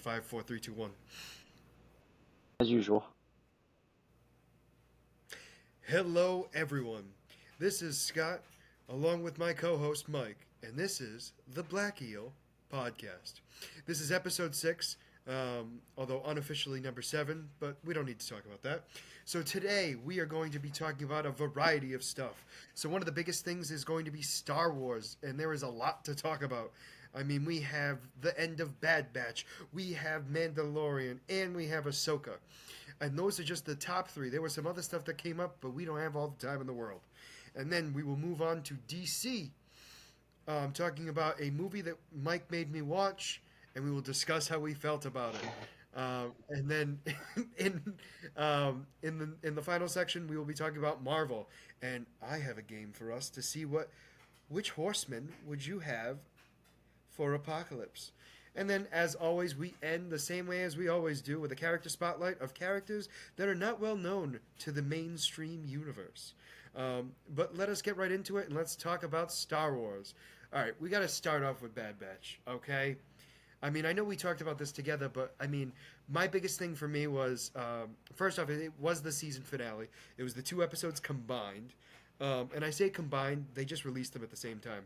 5, 4, 3, 2, 1. As usual. Hello, everyone. This is Scott, along with my co host Mike, and this is the Black Eel Podcast. This is episode 6, although unofficially number 7, but we don't need to talk about that. So, today we are going to be talking about a variety of stuff. So, one of the biggest things is going to be Star Wars, and there is a lot to talk about. I mean, we have the end of Bad Batch, we have Mandalorian, and we have Ahsoka. And those are just the top 3. There was some other stuff that came up, but we don't have all the time in the world. And then we will move on to DC, talking about a movie that Mike made me watch, and we will discuss how we felt about it. And then in the final section, we will be talking about Marvel. And I have a game for us to see which Horsemen would you have for Apocalypse. And then, as always, we end the same way as we always do, with a character spotlight of characters that are not well known to the mainstream universe. But let us get right into it, and let's talk about Star Wars. All right, we got to start off with Bad Batch, okay? I mean, I know we talked about this together, but, I mean, my biggest thing for me was, first off, it was the season finale. It was the 2 episodes combined. And I say combined, they just released them at the same time.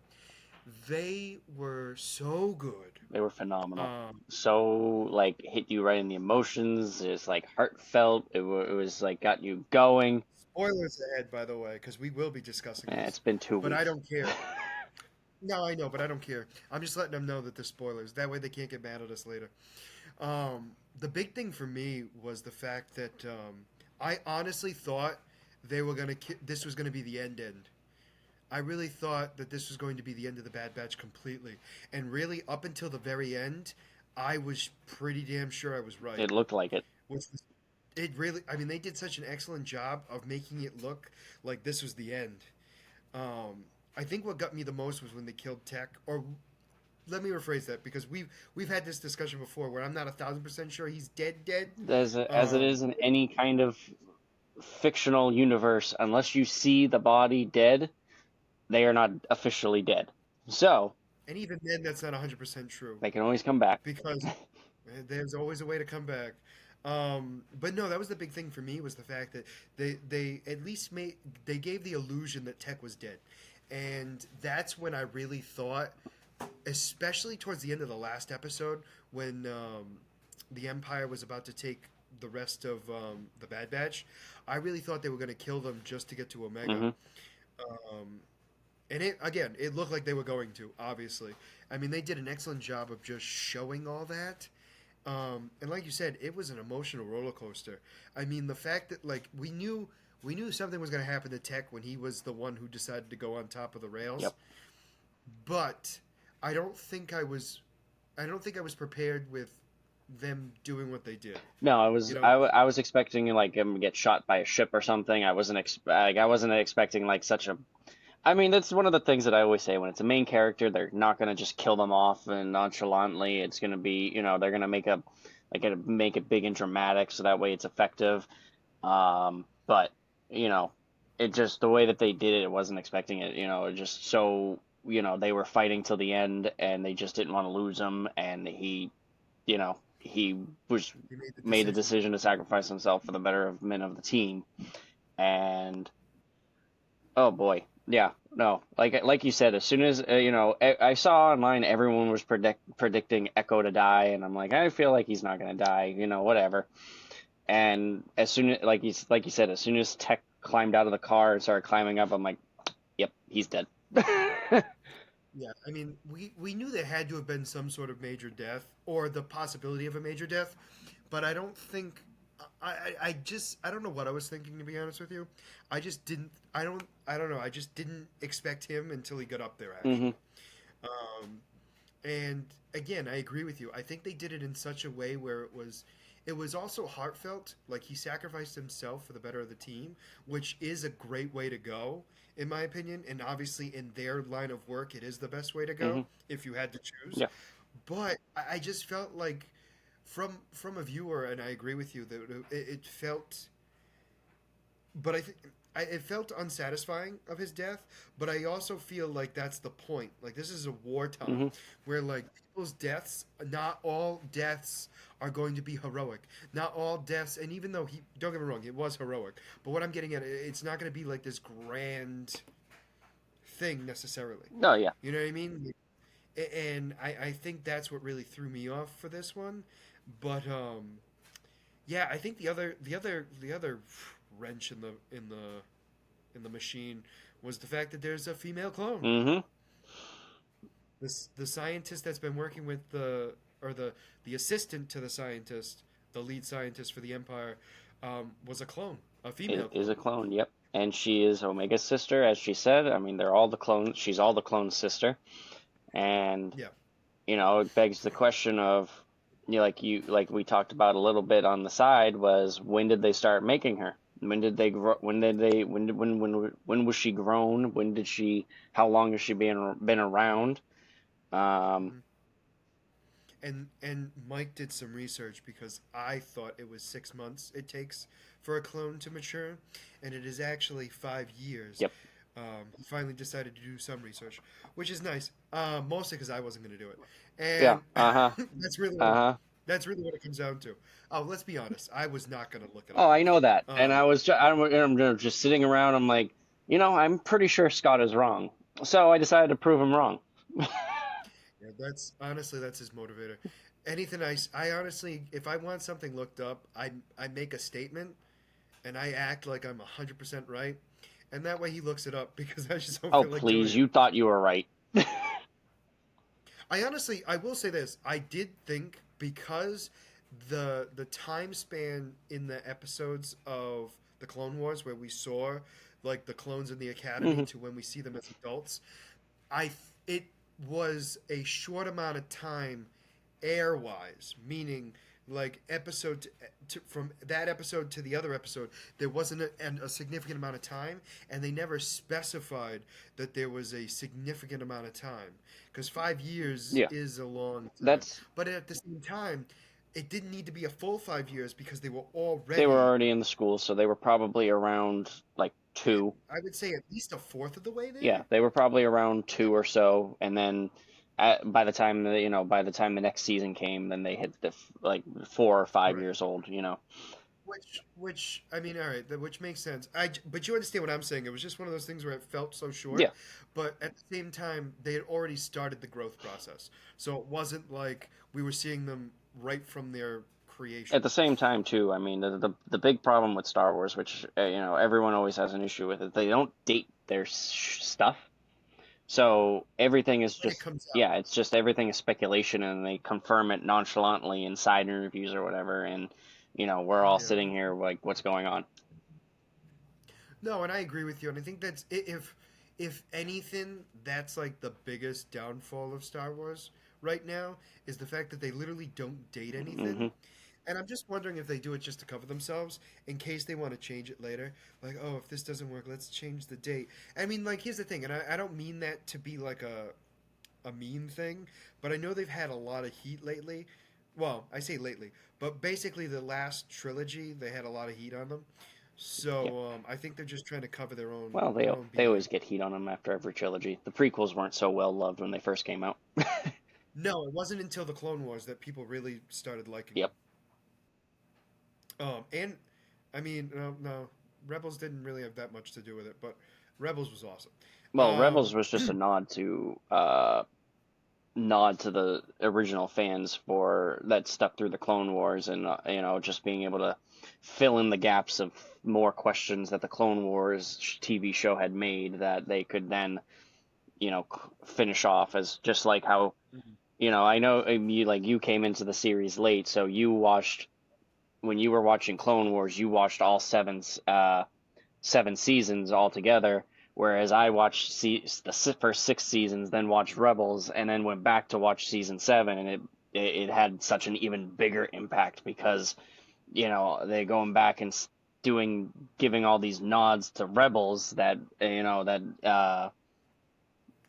They were so good. They were phenomenal. So, hit you right in the emotions. It's, heartfelt. It was, got you going. Spoilers ahead, by the way, because we will be discussing this. It's been 2 weeks. But I don't care. No, I know, but I don't care. I'm just letting them know that there's spoilers. That way they can't get mad at us later. The big thing for me was the fact that I honestly thought this was gonna be the end. I really thought that this was going to be the end of the Bad Batch completely. And really, up until the very end, I was pretty damn sure I was right. It looked like it. They did such an excellent job of making it look like this was the end. I think what got me the most was when they killed Tech, or let me rephrase that, because we've had this discussion before where I'm not 1,000% sure he's dead. As it is in any kind of fictional universe, unless you see the body dead, they are not officially dead. So, and even then, that's not 100% true. They can always come back. Because there's always a way to come back. But no, that was the big thing for me, was the fact that they at least they gave the illusion that Tech was dead. And that's when I really thought, especially towards the end of the last episode, when the Empire was about to take the rest of the Bad Batch, I really thought they were going to kill them just to get to Omega. Mm-hmm. And it looked like they were going to, obviously. I mean, they did an excellent job of just showing all that. And like you said, it was an emotional roller coaster. I mean, the fact that, we knew something was going to happen to Tech when he was the one who decided to go on top of the rails. Yep. But I don't think I was prepared with them doing what they did. No, I was expecting him to get shot by a ship or something. I wasn't expecting such a. I mean, that's one of the things that I always say. When it's a main character, they're not going to just kill them off and nonchalantly. It's going to be, they're going to make it big and dramatic, so that way it's effective. But it just, the way that they did it, I wasn't expecting it. Just so, they were fighting till the end, and they just didn't want to lose him, and he made the decision to sacrifice himself for the betterment of the team, and oh boy. Yeah, no, like you said, as soon as, I saw online everyone was predicting Echo to die, and I'm like, I feel like he's not going to die, whatever. And as soon as, like you said, as soon as Tech climbed out of the car and started climbing up, I'm like, yep, he's dead. Yeah, I mean, we knew there had to have been some sort of major death, or the possibility of a major death, but I don't think... I don't know what I was thinking, to be honest with you. I just didn't. I don't know. I just didn't expect him until he got up there, actually. Mm-hmm. And again, I agree with you. I think they did it in such a way where it was also heartfelt. Like, he sacrificed himself for the better of the team, which is a great way to go, in my opinion. And obviously, in their line of work, it is the best way to go, Mm-hmm. if you had to choose. Yeah. But I just felt like, from a viewer, and I agree with you, that it felt. But it felt unsatisfying of his death, but I also feel like that's the point. Like this is a wartime Hmm. where like people's deaths, not all deaths are going to be heroic. Not all deaths, and even though he, don't get me wrong, it was heroic, but what I'm getting at, it's not going to be like this grand thing necessarily. Oh yeah. You know what I mean? And I think that's what really threw me off for this one. But yeah, I think the other wrench in the machine was the fact that there's a female clone. Hmm. The scientist that's been working with the assistant to the scientist, the lead scientist for the Empire, was a clone, a female It is clone. a clone. Yep. And she is Omega's sister, as she said. I mean, they're all the clones. She's all the clones' sister, and Yeah, it begs the question of, like we talked about a little bit on the side, was when did they start making her? When did they grow? When did they? When was she grown? When did she? How long has she been around? Um, hmm and Mike did some research because I thought it was 6 months it takes for a clone to mature, and it is actually 5 years. yep. He finally decided to do some research, which is nice. Mostly because I wasn't going to do it, Yeah. and Uh huh. that's really Uh what huh. that's really what it comes down to. Oh, let's be honest. I was not going to look it Oh, up. I know that, and Um, I'm just sitting around. I'm like, I'm pretty sure Scott is wrong, so I decided to prove him wrong. yeah, that's his motivator. Anything I honestly, if I want something looked up, I make a statement and I act like I'm 100% right, and that way he looks it up because I just don't Oh, feel like doing please, it. you thought you were right. I will say this: I did think because the time span in the episodes of the Clone Wars where we saw like the clones in the academy Hmm. to when we see them as adults, it was a short amount of time air wise, meaning like from that episode to the other episode, there wasn't a significant amount of time, and they never specified that there was a significant amount of time because 5 years Yeah, is a long time. that's But at the same time, it didn't need to be a full 5 years because they were they were already, already in the school, so they were probably around like two. I would say, at least a fourth of the way Yeah, there. they were probably around two or so, and then by the time the next season came, then they hit like 4 or 5 Right. years old. Which I mean, all right, which makes sense. But you understand what I'm saying. It was just one of those things where it felt so short, Yeah. but at the same time, they had already started the growth process, so it wasn't like we were seeing them right from their At creation. the same time, too, I mean, the big problem with Star Wars, which everyone always has an issue with, it, they don't date their stuff. So everything is When it just, comes out, yeah, it's just everything is speculation, and they confirm it nonchalantly in side interviews or whatever, and we're all yeah. sitting here like, what's going on? No, and I agree with you, and I think if anything, that's like the biggest downfall of Star Wars right now is the fact that they literally don't date anything. Hmm. And I'm just wondering if they do it just to cover themselves in case they want to change it later. Like, oh, if this doesn't work, let's change the date. I mean, like, here's the thing, and I don't mean that to be like a mean thing, but I know they've had a lot of heat lately. Well, I say lately, but basically the last trilogy, they had a lot of heat on them. Yeah. So I think they're just trying to cover Well, their own they BS. always get heat on them after every trilogy. The prequels weren't so well loved when they first came out. No, it wasn't until the Clone Wars that people really started liking them. Yep. And I mean, no, Rebels didn't really have that much to do with it, but Rebels was awesome. Well, Um, Rebels was just a nod to the original fans for that stuck through the Clone Wars, and just being able to fill in the gaps of more questions that the Clone Wars TV show had made that they could then finish off as just like how I know you came into the series late, so you watched when you were watching Clone Wars, you watched all seven seasons altogether, whereas I watched the first 6 seasons, then watched Rebels, and then went back to watch season 7, and it had such an even bigger impact because they're going back and doing giving all these nods to Rebels that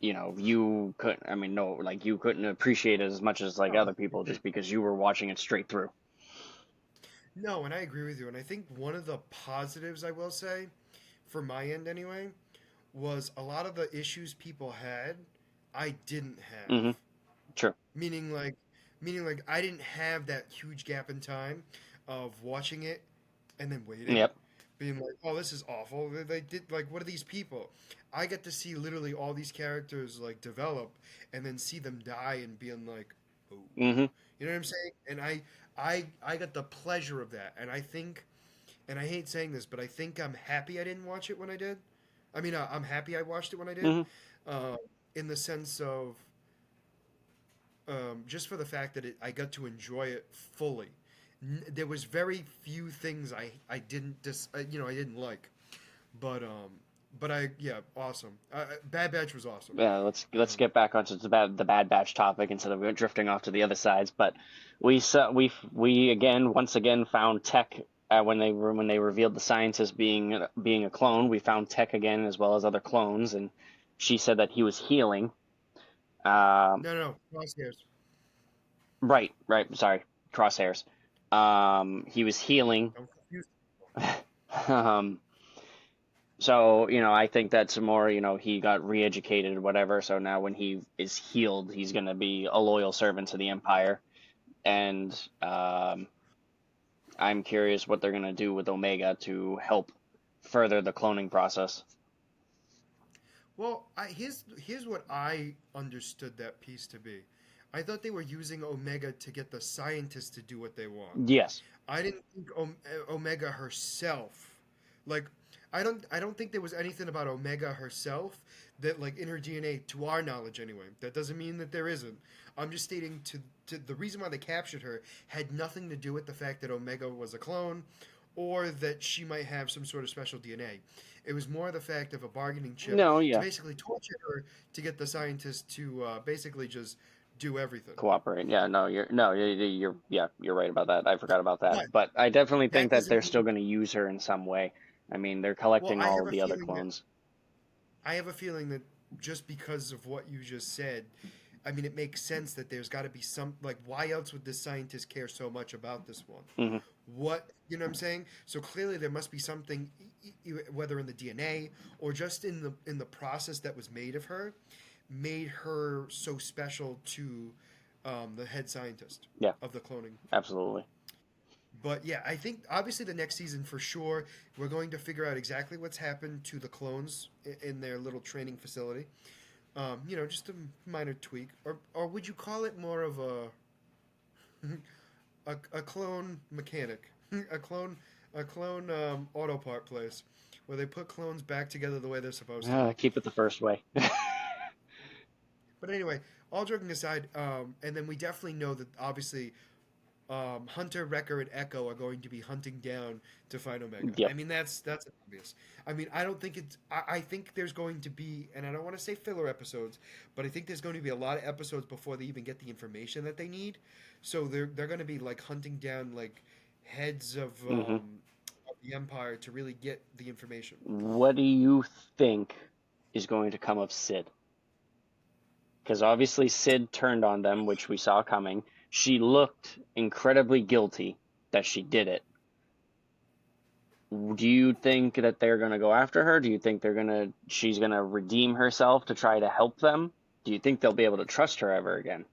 you couldn't. I mean, no, like you couldn't appreciate it as much as like no, other people just because you were watching it straight through. no, and I agree with you. And I think one of the positives I will say for my end anyway, was a lot of the issues people had, I didn't have. Mm-hmm. True. Meaning like, meaning like I didn't have that huge gap in time of watching it and then waiting, Yep. being like, "Oh, this is awful." They did like, what are these people? I get to see literally all these characters like develop, and then see them die and being like, "Oh," Mm-hmm. you know what I'm saying? And I got the pleasure of that, and I think, and I hate saying this, but I think I'm happy I didn't watch it when I did. I mean, I'm happy I watched it when I did, Mm-hmm. uh, in the sense of just for the fact that I got to enjoy it fully. There was very few things I didn't I didn't like, but I yeah, awesome. Bad Batch was awesome. Yeah, let's Um, get back onto the Bad Batch topic instead of drifting off to the other sides. But we again once again found Tech when they revealed the scientist being a clone. We found Tech again as well as other clones, and she said that he was healing. Um, no, Crosshairs. right, right. Sorry, crosshairs. He was healing. I'm confused. um, So, I think that's more, he got re-educated or whatever. So now when he is healed, he's going to be a loyal servant to the Empire. And I'm curious what they're going to do with Omega to help further the cloning process. Well, here's what I understood that piece to be. I thought they were using Omega to get the scientists to do what they want. Yes. I didn't think Omega herself, like, I don't think there was anything about Omega herself that, like, in her DNA, to our knowledge anyway. That doesn't mean that there isn't. I'm just stating to the reason why they captured her had nothing to do with the fact that Omega was a clone, or that she might have some sort of special DNA. It was more the fact of a bargaining chip No, to yeah. basically torture her to get the scientists to basically just do everything. Cooperate. Yeah, no, you're right about that. I forgot about that. But But I definitely think that that doesn't they're still mean. going to use her in some way. I mean, they're Well, collecting all of the other clones. I have a feeling that just because of what you just said, I mean, it makes sense that there's got to be some, like, why else would this scientist care so much about this one? Hmm. What, you know what I'm saying? So clearly there must be something, whether in the DNA or just in the process that was made of her, made her so special to the head scientist Yeah, of the cloning. absolutely. But yeah, I think obviously the next season for sure we're going to figure out exactly what's happened to the clones in their little training facility. Just a minor tweak, or would you call it more of a clone mechanic, a clone auto part place where they put clones back together the way they're supposed to be. Keep it the first way. But anyway, all joking aside, and then we definitely know that obviously Hunter, Wrecker, and Echo are going to be hunting down to find Omega. I Yep. mean, that's obvious. I mean, I don't think it's. I think there's going to be, and I don't want to say filler episodes, but I think there's going to be a lot of episodes before they even get the information that they need. So they're going to be like hunting down like heads Hmm. of the Empire to really get the information. What do you think is going to come of Sid? Because obviously Sid turned on them, which we saw coming. She looked incredibly guilty that she did it. Do you think that they're going to go after her? Do you think she's going to redeem herself to try to help them? Do you think they'll be able to trust her ever again?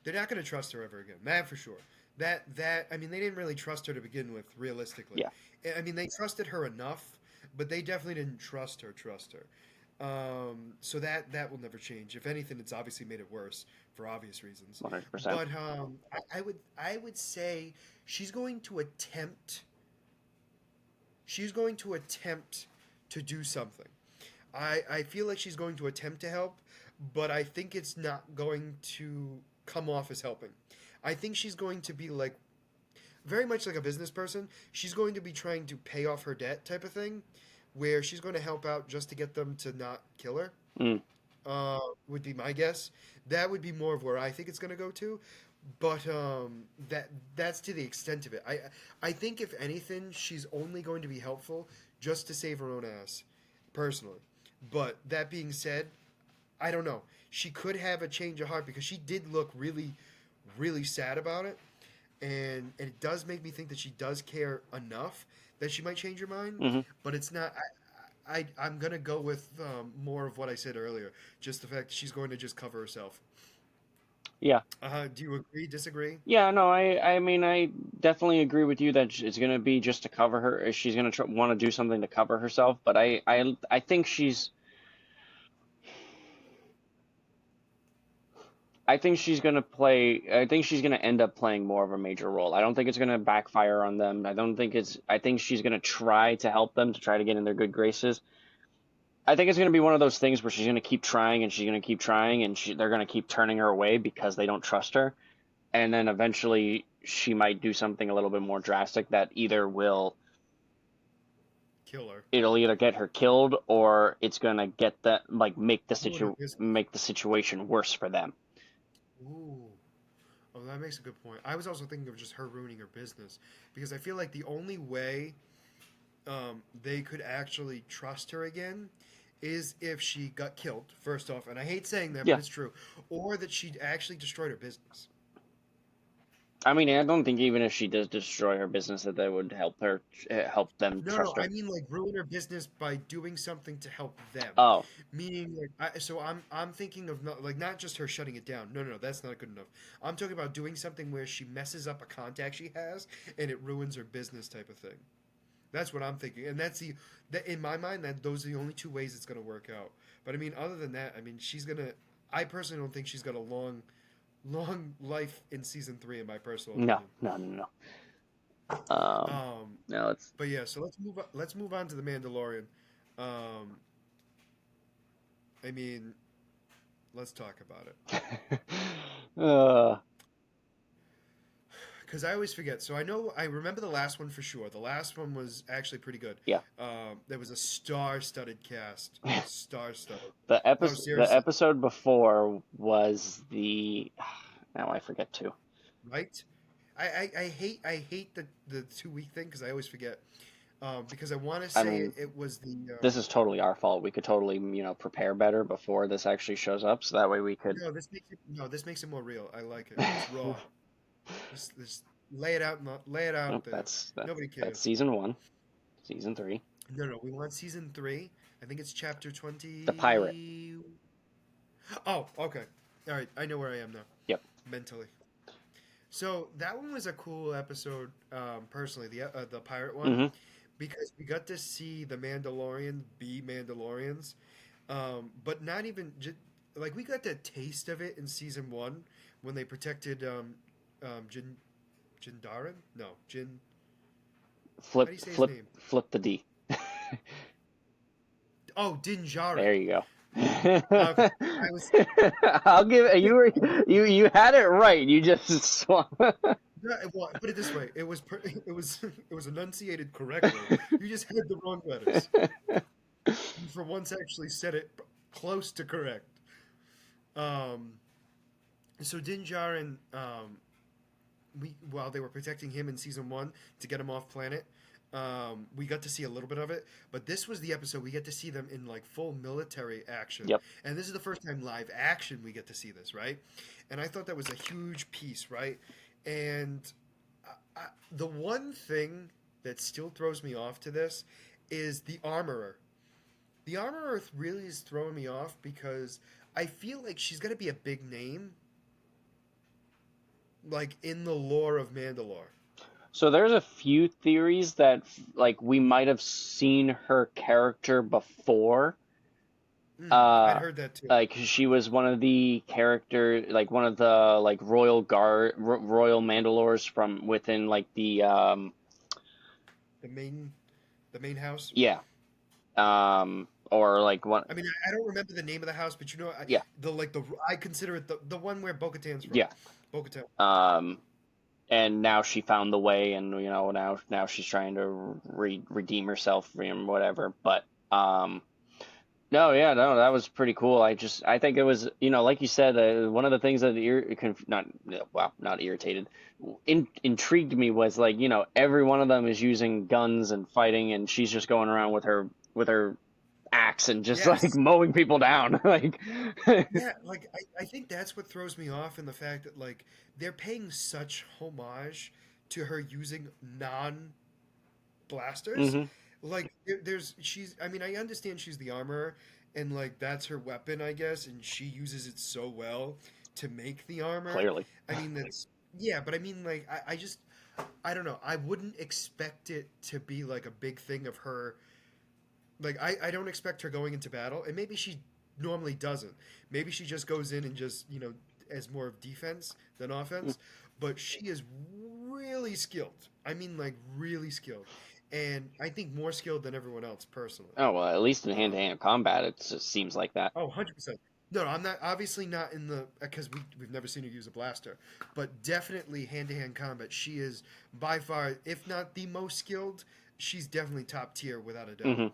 They're not going to trust her ever again. That for sure. I mean, they didn't really trust her to begin with, realistically. Yeah. I mean, they trusted her enough, but they definitely didn't trust her. Trust her. So that will never change. If anything, it's obviously made it worse for obvious reasons. 100%. But I would say she's going to attempt. She's going to attempt to do something. I feel like she's going to attempt to help, but I think it's not going to come off as helping. I think she's going to be like very much like a business person. She's going to be trying to pay off her debt type of thing, where she's going to help out just to get them to not kill her. Mm. Would be my guess. That would be more of where I think it's going to go to. But that's to the extent of it. I think if anything, she's only going to be helpful just to save her own ass, personally. But that being said, I don't know. She could have a change of heart because she did look really, really sad about it. and it does make me think that she does care enough that she might change her mind, Hmm. but it's not. I'm gonna go with more of what I said earlier, just the fact that she's going to just cover herself. Yeah. Do you agree? Disagree? Yeah, no, I mean, I definitely agree with you that it's going to be just to cover her. She's going to want to do something to cover herself, but I think she's going to play, I think she's going to end up playing more of a major role. I don't think it's going to backfire on them. I think she's going to try to help them to try to get in their good graces. I think it's going to be one of those things where she's going to keep trying and she's going to keep trying and they're going to keep turning her away because they don't trust her. And then eventually she might do something a little bit more drastic that Kill her. it'll either get her killed or it's gonna get the like Ruin her business. make the situation worse for them. Ooh. Oh, that makes a good point. I was also thinking of just her ruining her business because I feel like the only way they could actually trust her again is if she got killed, first off, and I hate saying that, but Yeah, it's true, or that she actually destroyed her business. I mean, I don't think even if she does destroy her business that would help them No, no, trust I her. mean like ruin her business by doing something to help them. Oh, Meaning, like, so I'm thinking of not just her shutting it down. No, no, no, that's not good enough. I'm talking about doing something where she messes up a contact she has and it ruins her business type of thing. That's what I'm thinking, and that in my mind that those are the only two ways it's gonna work out. But I mean, other than that, I mean, she's gonna. I personally don't think she's got a long life in season three, in my personal no, opinion. no, no, no. Um, Um, no, it's but yeah, so let's move on to the Mandalorian. Um, I mean, let's talk about it uh, because I always forget. So I remember the last one for sure. The last one was actually pretty good. yeah. There was a star-studded cast, star-studded. No, The seriously, episode before was the now I forget too. right? I hate the 2 week thing because I always forget. Because I want to I say mean, it was the this is totally our fault. We could totally, prepare better before this actually shows up, so that way we could. no, this makes it more real. I like it. It's raw. Just lay it out, lay it Nope, out there. Nobody that's cares. season one, season three. No, no, we want season three. I think it's chapter The pirate. 20. Oh, okay. All right, I know where I am now Yep. mentally. So that one was a cool episode, personally, the pirate one, Hmm. because we got to see the Mandalorian be Mandalorians, but not even like we got the taste of it in season one when they protected Jin Jindarin. No, Jin. How do you say his name? Flip the D. Oh, Din Djarin. There you go. Okay, I was. I'll give it. You had it right. You just No, well, put it this way: it was enunciated correctly. You just had the wrong letters. You for once actually said it close to correct. Um, so Din Djarin, we while they were protecting him in season one to get him off planet, we got to see a little bit of it. But this was the episode we get to see them in like full military action, Yep. and this is the first time live action we get to see this, right? And I thought that was a huge piece, right? And the one thing that still throws me off to this is the armorer. The armorer really is throwing me off because I feel like she's gonna be a big name, like in the lore of Mandalore. So there's a few theories that like we might have seen her character before. I'd Uh, heard that too. like she was one of the character, like one of the like royal Mandalores from within like The main, the main house. yeah, or like one, I mean, I don't remember the name of the house, but you know, yeah, I consider it the one where Bo-Katan's from. yeah. Bo-Katan. Um, and now she found the way, and now she's trying to redeem herself from whatever. But no, yeah, no, that was pretty cool. I think it was, like you said, one of the things that not, well, not irritated, intrigued me was like, every one of them is using guns and fighting, and she's just going around with her axe and just like Yes. mowing people down. Like, Yeah, like I think that's what throws me off in the fact that like they're paying such homage to her using non-blasters. hmm Like there's she's I mean I understand she's the armorer and like that's her weapon I guess and she uses it so well to make the armor. clearly. I mean that's yeah, but I mean like I just I don't know. I wouldn't expect it to be like a big thing of her like I don't expect her going into battle, and maybe she normally doesn't. Maybe she just goes in and just as more of defense than offense. But she is really skilled. I mean, like really skilled, and I think more skilled than everyone else personally. Oh well, at least in Um, hand-to-hand combat, it just seems like that. oh, 100%. No, I'm not obviously not in the because we've never seen her use a blaster, but definitely hand to hand combat. She is by far, if not the most skilled, she's definitely top tier without a doubt. hmm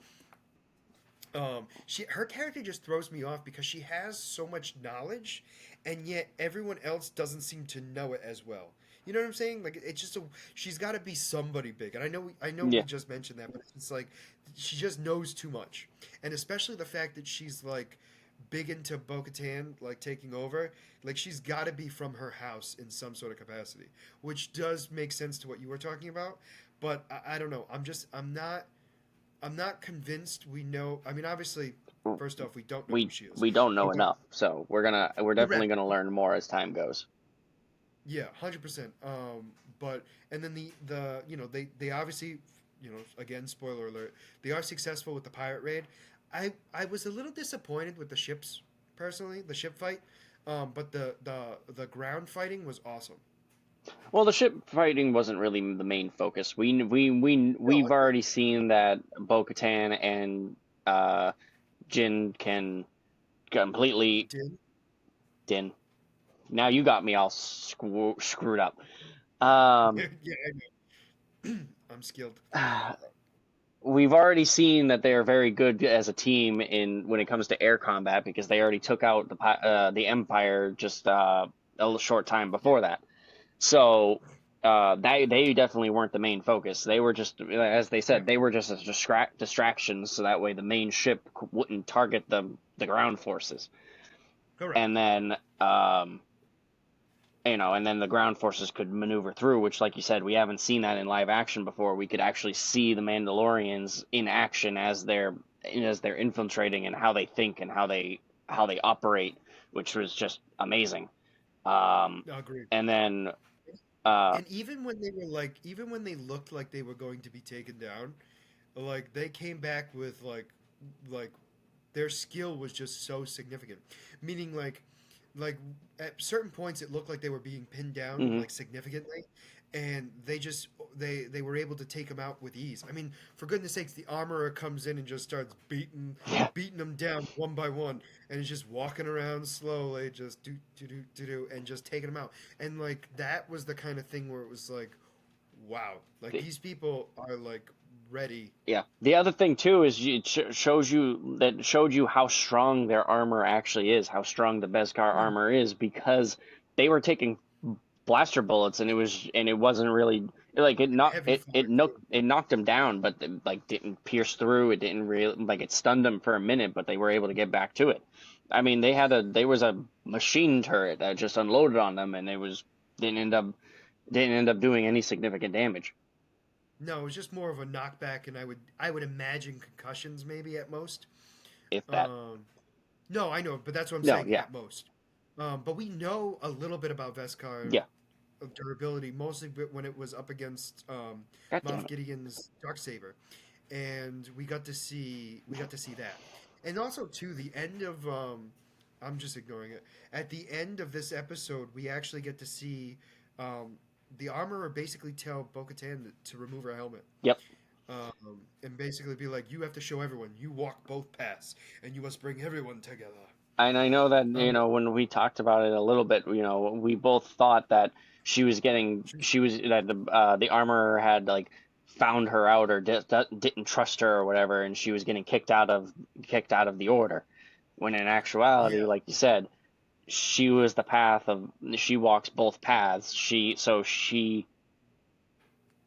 Her character just throws me off because she has so much knowledge, and yet everyone else doesn't seem to know it as well. You know what I'm saying? Like it's just she's got to be somebody big, and I know we Yeah. just mentioned that, but it's like she just knows too much, and especially the fact that she's like big into Bo-Katan, like taking over. Like she's got to be from her house in some sort of capacity, which does make sense to what you were talking about. But I don't know. I'm not convinced we know. I mean, obviously, first off, we don't know who We she is. we don't know But enough, so we're definitely correct. gonna learn more as time goes. Yeah, 100%. But and then the they obviously again spoiler alert they are successful with the pirate raid. I was a little disappointed with the ships personally, the ship fight. But the ground fighting was awesome. Well, the ship fighting wasn't really the main focus. No, We've already seen that Bo-Katan and uh, Jin can completely Din. Din. Now you got me all screwed up. Yeah, I know. I'm skilled. We've already seen that they are very good as a team in when it comes to air combat because they already took out the Empire just a short time Yeah, before that. So they definitely weren't the main focus. They were just, as they yeah, said, they were just a distraction, so that way the main ship wouldn't target the ground forces. correct. And then and then the ground forces could maneuver through, which, like you said, we haven't seen that in live action before. We could actually see the Mandalorians in action as they're infiltrating and how they think and how they operate, which was just amazing. Um, Agreed. and then uh, And even when they looked like they were going to be taken down, like they came back with like their skill was just so significant. Meaning like at certain points it looked like they were being pinned down mhm, like significantly and they were able to take them out with ease. I mean, for goodness sakes, the armorer comes in and just starts yeah, beating them down one by one, and is just walking around slowly, just do, and just taking them out. And like that was the kind of thing where it was like, wow, like the, these people are like ready. yeah. The other thing too is showed you how strong their armor actually is, how strong the Beskar Mm, armor is, because they were taking blaster bullets, and it wasn't really like heavy fire too. it knocked them down, but like didn't pierce through. It didn't really like it stunned them for a minute, but they were able to get back to it. I mean, there was a machine turret that just unloaded on them, and didn't end up didn't end up doing any significant damage, No, it was just more of a knockback, and I would imagine concussions maybe at most. if that. Um, no, I know, but that's what I'm No, saying yeah, at most. But we know a little bit about Veskar yeah. durability, mostly when it was up against God damn Moff it. Gideon's Darksaber, and we got to see that, and also too the end of I'm just ignoring it. At the end of this episode, we actually get to see um, the armorer basically tell Bo-Katan to remove her helmet. Yep. And basically be like, you have to show everyone you walk both paths, and you must bring everyone together. And I know that, Um, when we talked about it a little bit, we both thought that she was that the armorer had like found her out or didn't trust her or whatever, and she was getting kicked out of the order. When in actuality, yeah, like you said, she walks both paths. She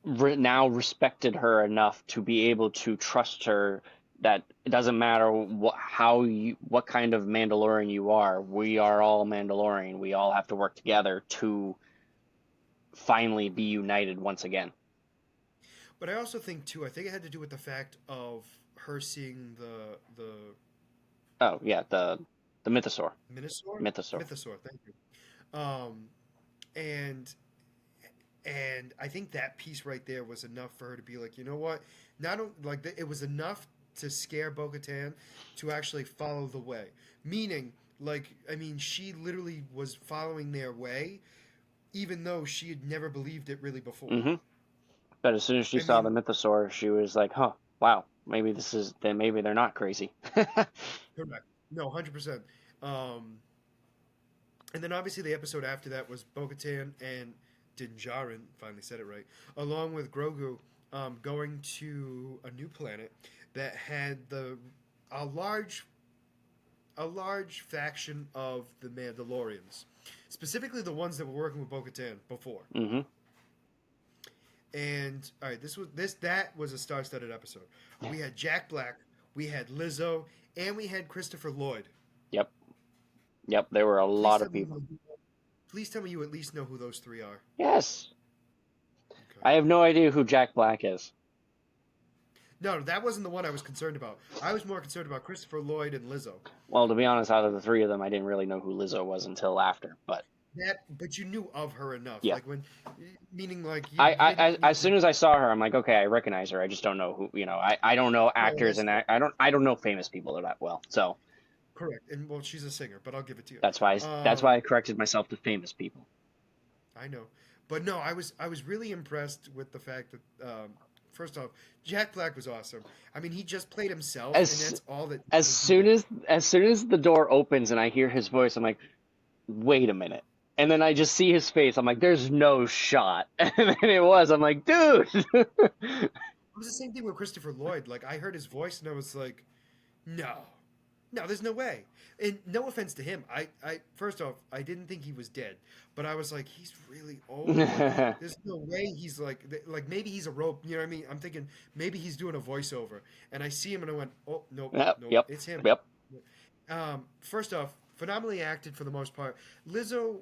now respected her enough to be able to trust her that it doesn't matter what kind of Mandalorian you are. We are all Mandalorian. We all have to work together to finally be united once again. But I also think too. I think it had to do with the fact of her seeing the Oh yeah, the mythosaur. Minosaur, Mythosaur. mythosaur. Thank you. And I think that piece right there was enough for her to be like, you know what? It was enough to scare Bo-Katan to actually follow the way. Meaning, like, I mean, she literally was following their way, even though she had never believed it really before. Mm-hmm. But as soon as she I saw the mean, mythosaur, she was like, "Huh, wow, maybe they're not crazy." correct. No, 100%. Um, and then obviously the episode after that was Bo-Katan and Din Djarin, finally said it right, along with Grogu, going to a new planet that had a large a large faction of the Mandalorians, specifically the ones that were working with Bo-Katan before. Mm-hmm. And all right, that was a star-studded episode. We had Jack Black, we had Lizzo, and we had Christopher Lloyd. Yep. Yep. There were a Please lot tell of me, people. please tell me you at least know who those three are. Yes. Okay. I have no idea who Jack Black is. No, that wasn't the one I was concerned about. I was more concerned about Christopher Lloyd and Lizzo. Well, to be honest, out of the three of them, I didn't really know who Lizzo was until after. But But you knew of her enough, yeah, like meaning like you didn't need as soon as I saw her, I'm like, okay, I recognize her. I just don't know who. I don't know Oh, actors that's and fair. I don't know famous people that well. So Correct, and well, she's a singer, but I'll give it to you. that's why I corrected myself to famous people. I know, but no, I was really impressed with the fact that first off, Jack Black was awesome. I mean, he just played himself, and As that's all that as was soon needed. as the door opens and I hear his voice, I'm like, wait a minute. And then I just see his face. I'm like, there's no shot. And then it was. I'm like, dude. It was the same thing with Christopher Lloyd. Like I heard his voice, and I was like, no, no, there's no way. And no offense to him, I first off, I didn't think he was dead, but I was like, he's really old. Like, there's no way he's like maybe he's a rope. You know what I mean? I'm thinking maybe he's doing a voiceover, and I see him, and I went, oh nope, Yep, nope, yep, it's him. yep. First off, phenomenally acted for the most part. Lizzo,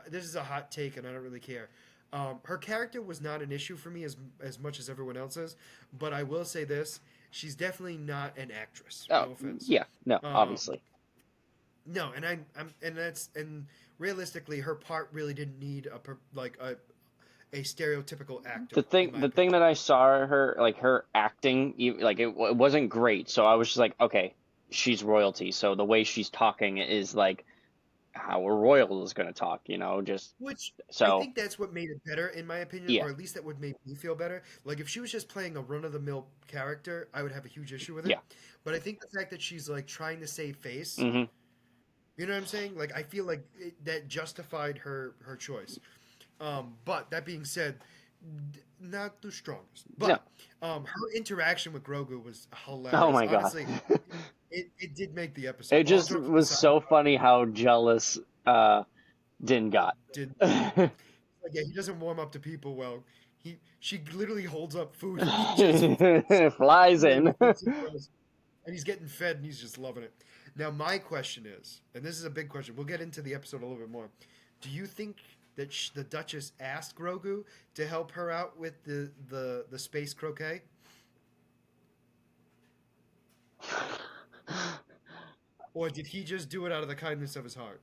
this is a hot take, and I don't really care. Her character was not an issue for me as much as everyone else's, but I will say this: she's definitely not an actress. Oh, No offense. yeah, no, Um, obviously. no, and and realistically, her part really didn't need a stereotypical actor, in my The thing opinion. that I saw her like her acting, like it wasn't great. So I was just like, okay, she's royalty. So the way she's talking is like how a royal is going to talk. Just Which I so think that's what made it better, in my opinion, yeah, or at least that would make me feel better. Like if she was just playing a run of the mill character, I would have a huge issue with it. yeah. But I think the fact that she's like trying to save face, Hmm. you know what I'm saying? Like I feel like that justified her choice. But that being said, not the strongest. No. But her interaction with Grogu was Oh hilarious. my god. Honestly, it did make the episode. It All just jokes was aside, so funny how jealous Din got. did like yeah, he doesn't warm up to people well. She literally holds up food and he just Flies whatever in. thinks he does. And he's getting fed and he's just loving it. Now my question is, and this is a big question. We'll get into the episode a little bit more. Do you think that the Duchess asked Grogu to help her out with the space croquet? Or did he just do it out of the kindness of his heart?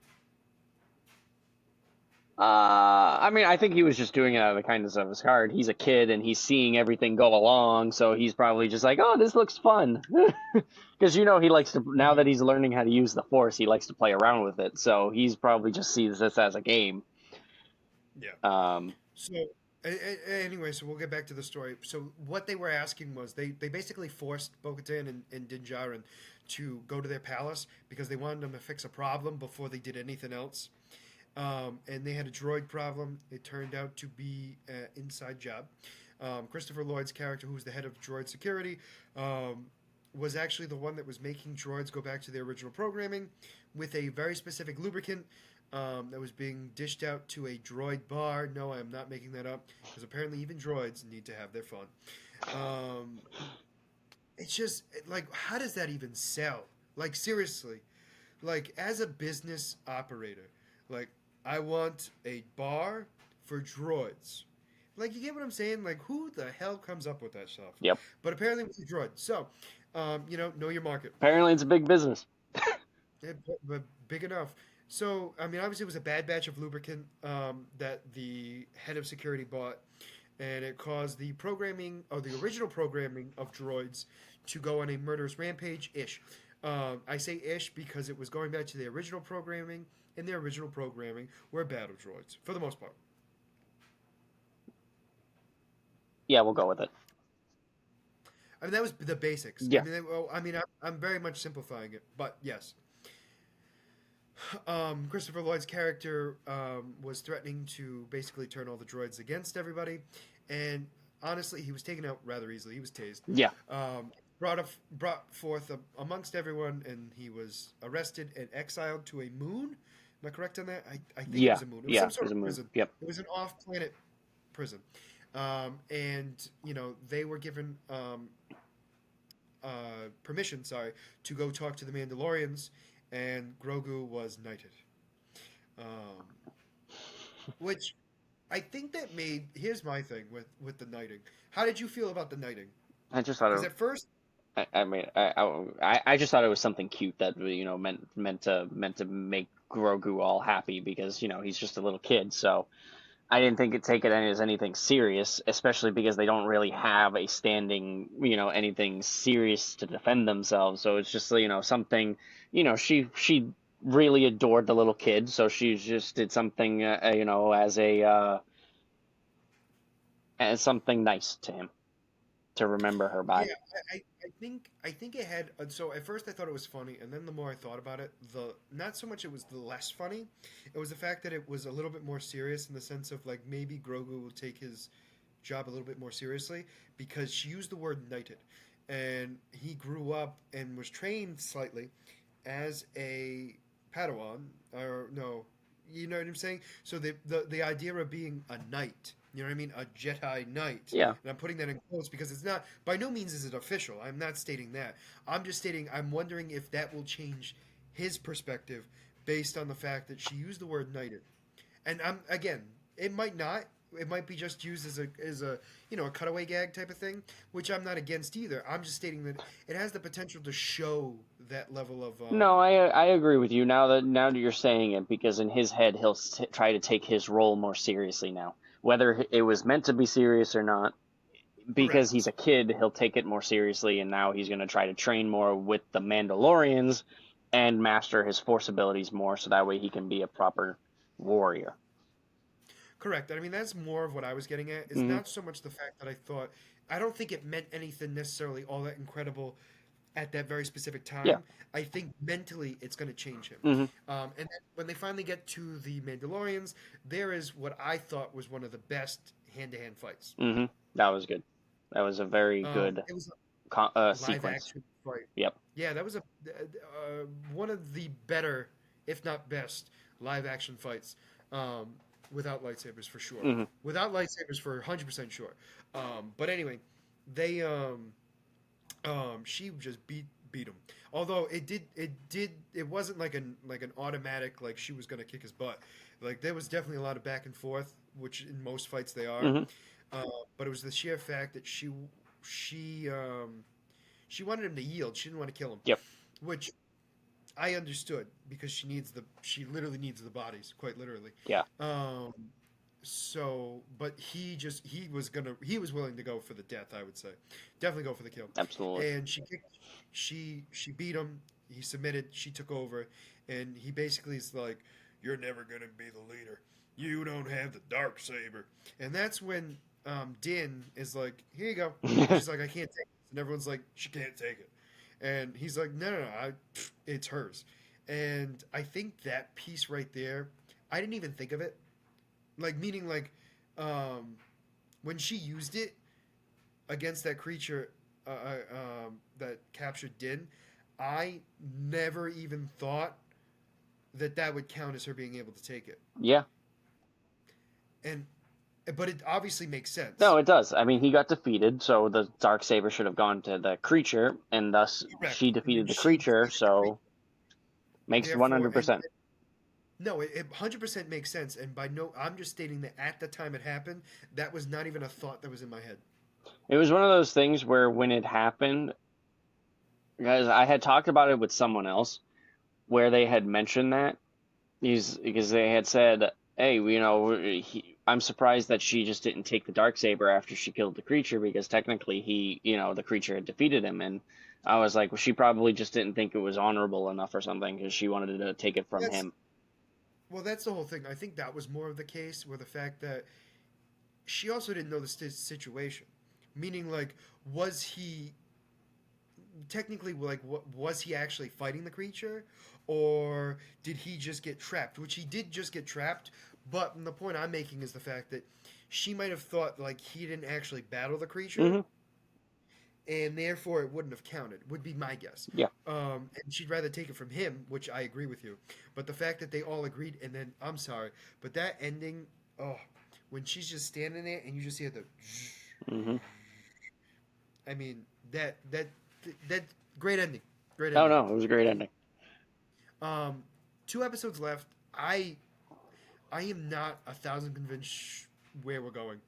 I mean, I think he was just doing it out of the kindness of his heart. He's a kid and he's seeing everything go along, so he's probably just like, "Oh, this looks fun." Because he likes to, now that he's learning how to use the Force, he likes to play around with it. So he's probably just sees this as a game. Yeah. Um, So anyway, so we'll get back to the story. So what they were asking was they basically forced Bo-Katan and Din Djarin to go to their palace because they wanted them to fix a problem before they did anything else. And they had a droid problem. It turned out to be an inside job. Christopher Lloyd's character, who was the head of droid security, was actually the one that was making droids go back to their original programming with a very specific lubricant that was being dished out to a droid bar. No, I'm not making that up because apparently even droids need to have their fun. Um, it's just like, how does that even sell? Like, seriously, like, as a business operator, like, I want a bar for droids. Like, you get what I'm saying? Like, who the hell comes up with that stuff? Yep. But apparently, it's a droid. So, know your market. Apparently, it's a big business. Yeah, but big enough. So, I mean, obviously, it was a bad batch of lubricant that the head of security bought, and it caused the programming, or the original programming of droids to go on a murderous rampage ish. I say ish because it was going back to the original programming, and the original programming were battle droids, for the most part. Yeah, we'll go with it. I mean, that was the basics. I Yeah. mean, I'm very much simplifying it, but yes. Christopher Lloyd's character was threatening to basically turn all the droids against everybody, and honestly, he was taken out rather easily. He was tased, Yeah. brought forth amongst everyone, and he was arrested and exiled to a moon. Am I correct on that? I think it Yeah. was a moon. It was Yeah. some sort There's a of move. prison. Yep. It was an off-planet prison, and they were given permission, sorry, to go talk to the Mandalorians, and Grogu was knighted. Um, which I think that made. Here's my thing with the knighting. How did you feel about the knighting? I just thought Because at first, I mean, I just thought it was something cute that meant to make Grogu all happy because he's just a little kid. So I didn't think it take it as anything serious, especially because they don't really have a standing anything serious to defend themselves. So it's just something. She really adored the little kid, so she just did something as something nice to him to remember her by. yeah, I think it had. So at first I thought it was funny, and then the more I thought about it, the not so much it was the less funny, it was the fact that it was a little bit more serious in the sense of like maybe Grogu will take his job a little bit more seriously because she used the word knighted, and he grew up and was trained slightly as a Padawan, or no, you know what I'm saying? So the idea of being a knight, you know what I mean, a Jedi knight, Yeah. and I'm putting that in quotes because it's not, by no means is it official. I'm not stating that. I'm just stating I'm wondering if that will change his perspective based on the fact that she used the word knighted. And I'm again, it might not. It might be just used as a a cutaway gag type of thing, which I'm not against either. I'm just stating that it has the potential to show that level of No, I agree with you now that you're saying it because in his head he'll try to take his role more seriously now. Whether it was meant to be serious or not, because he's correct. a kid, he'll take it more seriously and now he's going to try to train more with the Mandalorians and master his force abilities more so that way he can be a proper warrior. Correct. I mean, that's more of what I was getting at. Is Mhm. not so much the fact that I don't think it meant anything necessarily all that incredible at that very specific Yeah. time. I think mentally it's going to change him. Mhm. And then when they finally get to the Mandalorians, there is what I thought was one of the best hand-to-hand fights. Mhm. That was good. That was a very good It was a live sequence. action fight. Yep. Yeah, that was one of the better, if not best, live action fights. Um, without lightsabers for sure. Mhm. Without lightsabers for 100% sure. But anyway, they she just beat him. Although it wasn't like an automatic like she was gonna kick his butt. Like there was definitely a lot of back and forth, which in most fights they are. Mhm. Uh, but it was the sheer fact that she she wanted him to yield. She didn't want to kill him, Yep. which I understood because she literally needs the bodies, quite literally. Yeah. Um, but he was willing to go for the death. I would say, definitely go for the kill. Absolutely. And she beat him. He submitted. She took over, and he basically is like, "You're never gonna be the leader. You don't have the dark saber." And that's when Din is like, "Here you go." She's like, "I can't take it," and everyone's like, "She can't take it." And he's like, "No, no, no, it's hers." And I think that piece right there, I didn't even think of it. Like meaning like, um, when she used it against that creature, that captured Din, I never even thought that would count as her being able to take it. Yeah. And But it obviously makes sense. No, it does. I mean, he got defeated, so the dark saber should have gone to the creature, and thus Correct. she And then defeated the she creature. defeated the creature. So makes Therefore, and 100%. no, it 100% makes sense. And by no, I'm just stating that at the time it happened, that was not even a thought that was in my head. It was one of those things where when it happened, guys, I had talked about it with someone else, where they had mentioned that he's because they had said, "Hey, I'm surprised that she just didn't take the dark saber after she killed the creature because technically the creature had defeated him." And I was like, well, she probably just didn't think it was honorable enough or something because she wanted to take it from That's him. well, that's the whole thing. I think that was more of the case, where the fact that she also didn't know the situation, meaning like, was he technically like was he actually fighting the creature, or did he just get trapped? Which he did just get trapped, but the point I'm making is the fact that she might have thought like he didn't actually battle the creature, Hmm. and therefore it wouldn't have counted. Would be my guess. Yeah. And she'd rather take it from him, which I agree with you. But the fact that they all agreed, and then I'm sorry, but that ending, oh, when she's just standing there and you just hear the, Hmm. I mean that great ending, great Oh ending. no, it was a great ending. Um, 2 episodes left. I am not 1,000 convinced where we're going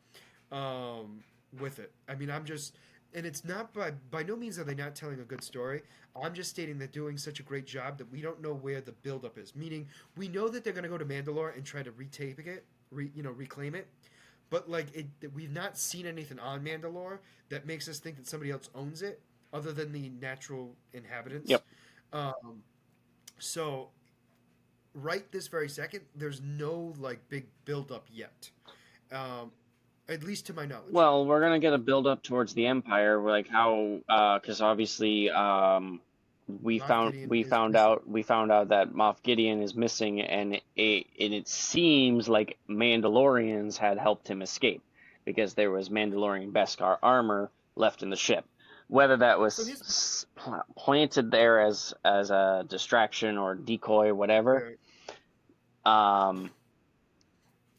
with it. I mean, I'm just, and it's not by no means are they not telling a good story. I'm just stating they're doing such a great job that we don't know where the buildup is. Meaning, we know that they're going to go to Mandalore and try to retake it, reclaim it. But like we've not seen anything on Mandalore that makes us think that somebody else owns it, other than the natural inhabitants. Yep. Um, so right this very second, there's no like big buildup yet, um, at least to my knowledge. Well, we're gonna get a build up towards the Empire, like how, because obviously, we Moff found Gideon we is found missing. out we found out that Moff Gideon is missing, and it seems like Mandalorians had helped him escape because there was Mandalorian Beskar armor left in the ship. Whether that So was here's planted there as a distraction or decoy, whatever, right. um,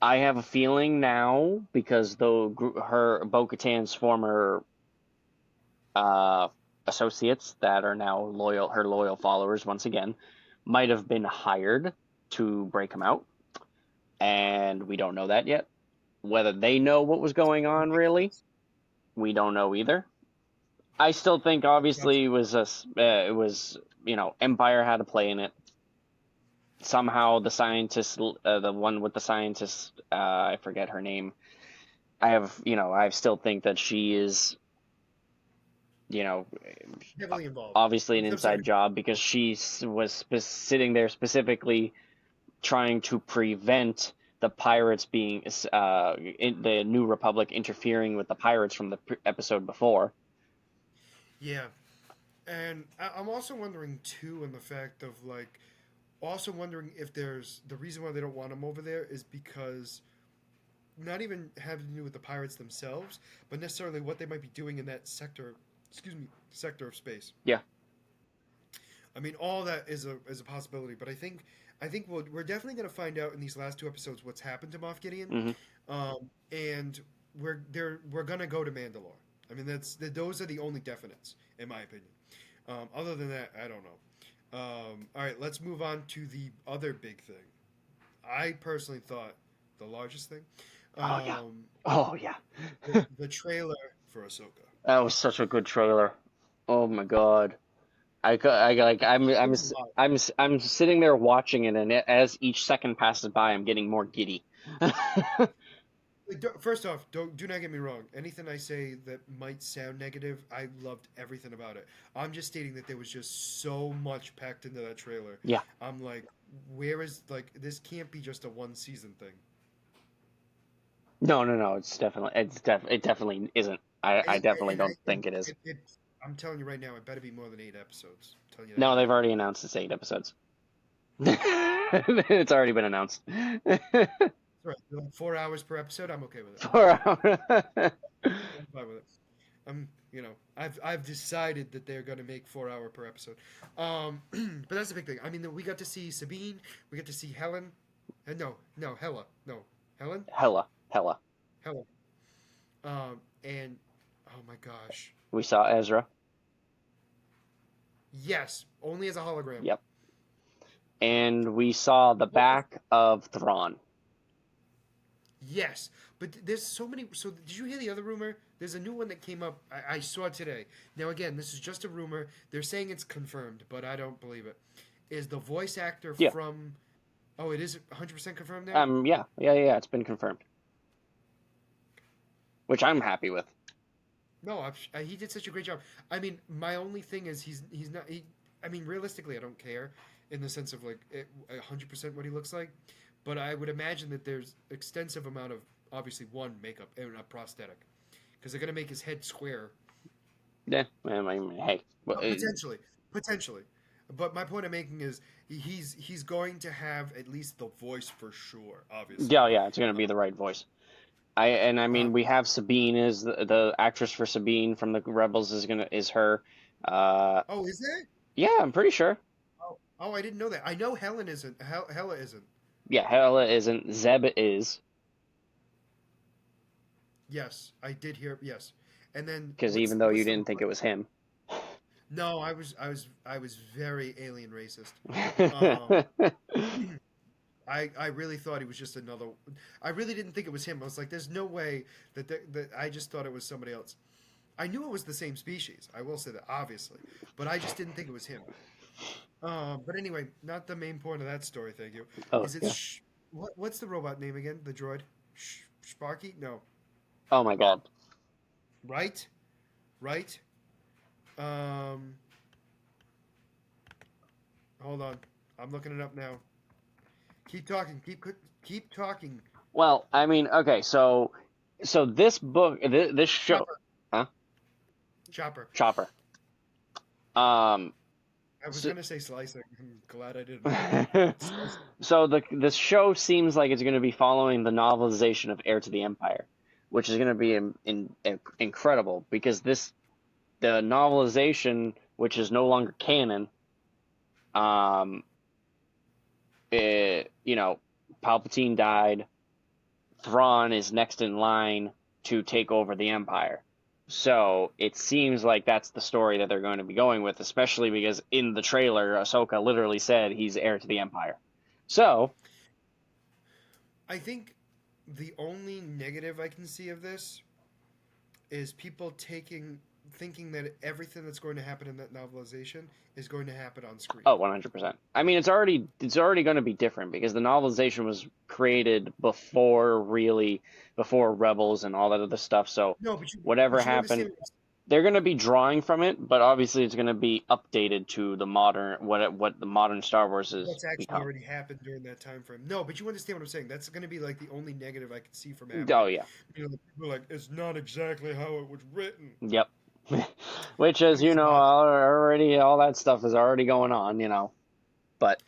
I have a feeling now because though her Bo-Katan's former uh, associates that are now her loyal followers once again might have been hired to break him out, and we don't know that yet. Whether they know what was going Would on make really, sense. we don't know either. I still think Gotcha. obviously it was Empire had a play in it. Somehow the scientist, the one with the scientist, I forget her name. I still think that she is, you know, Heavily involved. obviously an I'm sorry. inside job because she was sitting there specifically trying to prevent the pirates the New Republic interfering with the pirates from the episode before. Yeah, and I'm also wondering too, in the fact of like, also wondering if there's the reason why they don't want him over there is because not even having to do with the pirates themselves, but necessarily what they might be doing in that sector. Excuse me, sector of space. Yeah. I mean, all that is a possibility, but I think we're definitely going to find out in these last 2 episodes what's happened to Moff Gideon, Hmm. and we're going to go to Mandalore. I mean, those are the only definites in my opinion. Other than that, I don't know. All right, let's move on to the other big thing. I personally thought the largest thing, Oh yeah. um, Oh yeah. the trailer for Ahsoka. That was such a good trailer. Oh my God. I like It was a lot. I'm sitting there watching it, and as each second passes by, I'm getting more giddy. Like, first off, do not get me wrong. Anything I say that might sound negative, I loved everything about it. I'm just stating that there was just so much packed into that trailer. Yeah. I'm like, where is like this? Can't be just a one season thing. No, no, no. It definitely isn't. I definitely don't think it is. I'm telling you right now, it better be more than 8 episodes. I'm telling you that No, right they've now. already announced it's 8 episodes. It's already been announced. Right, like 4 hours per episode. I'm okay with it. 4 hours. I'm fine with it. I've decided that they're gonna make 4 hour per episode. But that's the big thing. I mean, we got to see Sabine. We got to see Helen. No, Hela. No, Helen. Hella, hella. Helen. And oh my gosh, We saw Ezra. yes, only as a hologram. Yep. And we saw the What was- back of Thrawn. Yes, but there's so many. So did you hear the other rumor? There's a new one that came up. I saw today. Now again, this is just a rumor. They're saying it's confirmed, but I don't believe it. Is the voice actor Yeah. from? Oh, it is 100% confirmed now. Yeah. It's been confirmed, which I'm happy with. No, he did such a great job. I mean, my only thing is he's not. I mean, realistically, I don't care in the sense of like 100% what he looks like, but I would imagine that there's extensive amount of obviously one makeup and a prosthetic because they're gonna make his head square. Yeah. I mean, hey. Potentially, potentially. But my point I'm making is he's going to have at least the voice for sure. Obviously. Yeah. It's gonna be the right voice. I Uh, mean, we have Sabine is the actress for Sabine from the Rebels is her. Uh, oh, is that? yeah, I'm pretty sure. Oh, I didn't know that. I know Helen isn't. Hella isn't. Yeah, Hela isn't. Zeb is, Yes, I did hear. Yes, and then because even though you what's the didn't think it robot? was him. No, I was very alien racist. Um, I really thought he was just another. I really didn't think it was him. I was like, there's no way that I just thought it was somebody else. I knew it was the same species. I will say that obviously, but I just didn't think it was him. But anyway, not the main point of that story. Thank you. Oh Is it yeah. what's the robot name again? The droid, Sparky? No, Oh my God. right, right. Um, hold on, I'm looking it up now. Keep talking. Keep talking. Well, I mean, okay, so this book, this show, Chopper. huh? Chopper. Chopper. Um, I was so, gonna say slicing. I'm glad I didn't. Slicing. so this show seems like it's going to be following the novelization of Heir to the Empire, which is going to be incredible because the novelization, which is no longer canon, um, you know, Palpatine died. Thrawn is next in line to take over the Empire. So it seems like that's the story that they're going to be going with, especially because in the trailer, Ahsoka literally said he's heir to the Empire. So, I think the only negative I can see of this is people thinking that everything that's going to happen in that novelization is going to happen on screen. oh, 100%. I mean, it's already going to be different because the novelization was created before Rebels and all that other stuff. So No, but whatever you happened, understand they're going to be drawing from it, but obviously it's going to be updated to the modern what the modern Star Wars has what's actually become. already happened during that time frame. No, but you understand what I'm saying. That's going to be like the only negative I can see from Oh happening. yeah, You know, the people are like it's not exactly how it was written. yep. Which, as Which you is know, awesome. already all that stuff is already going on, But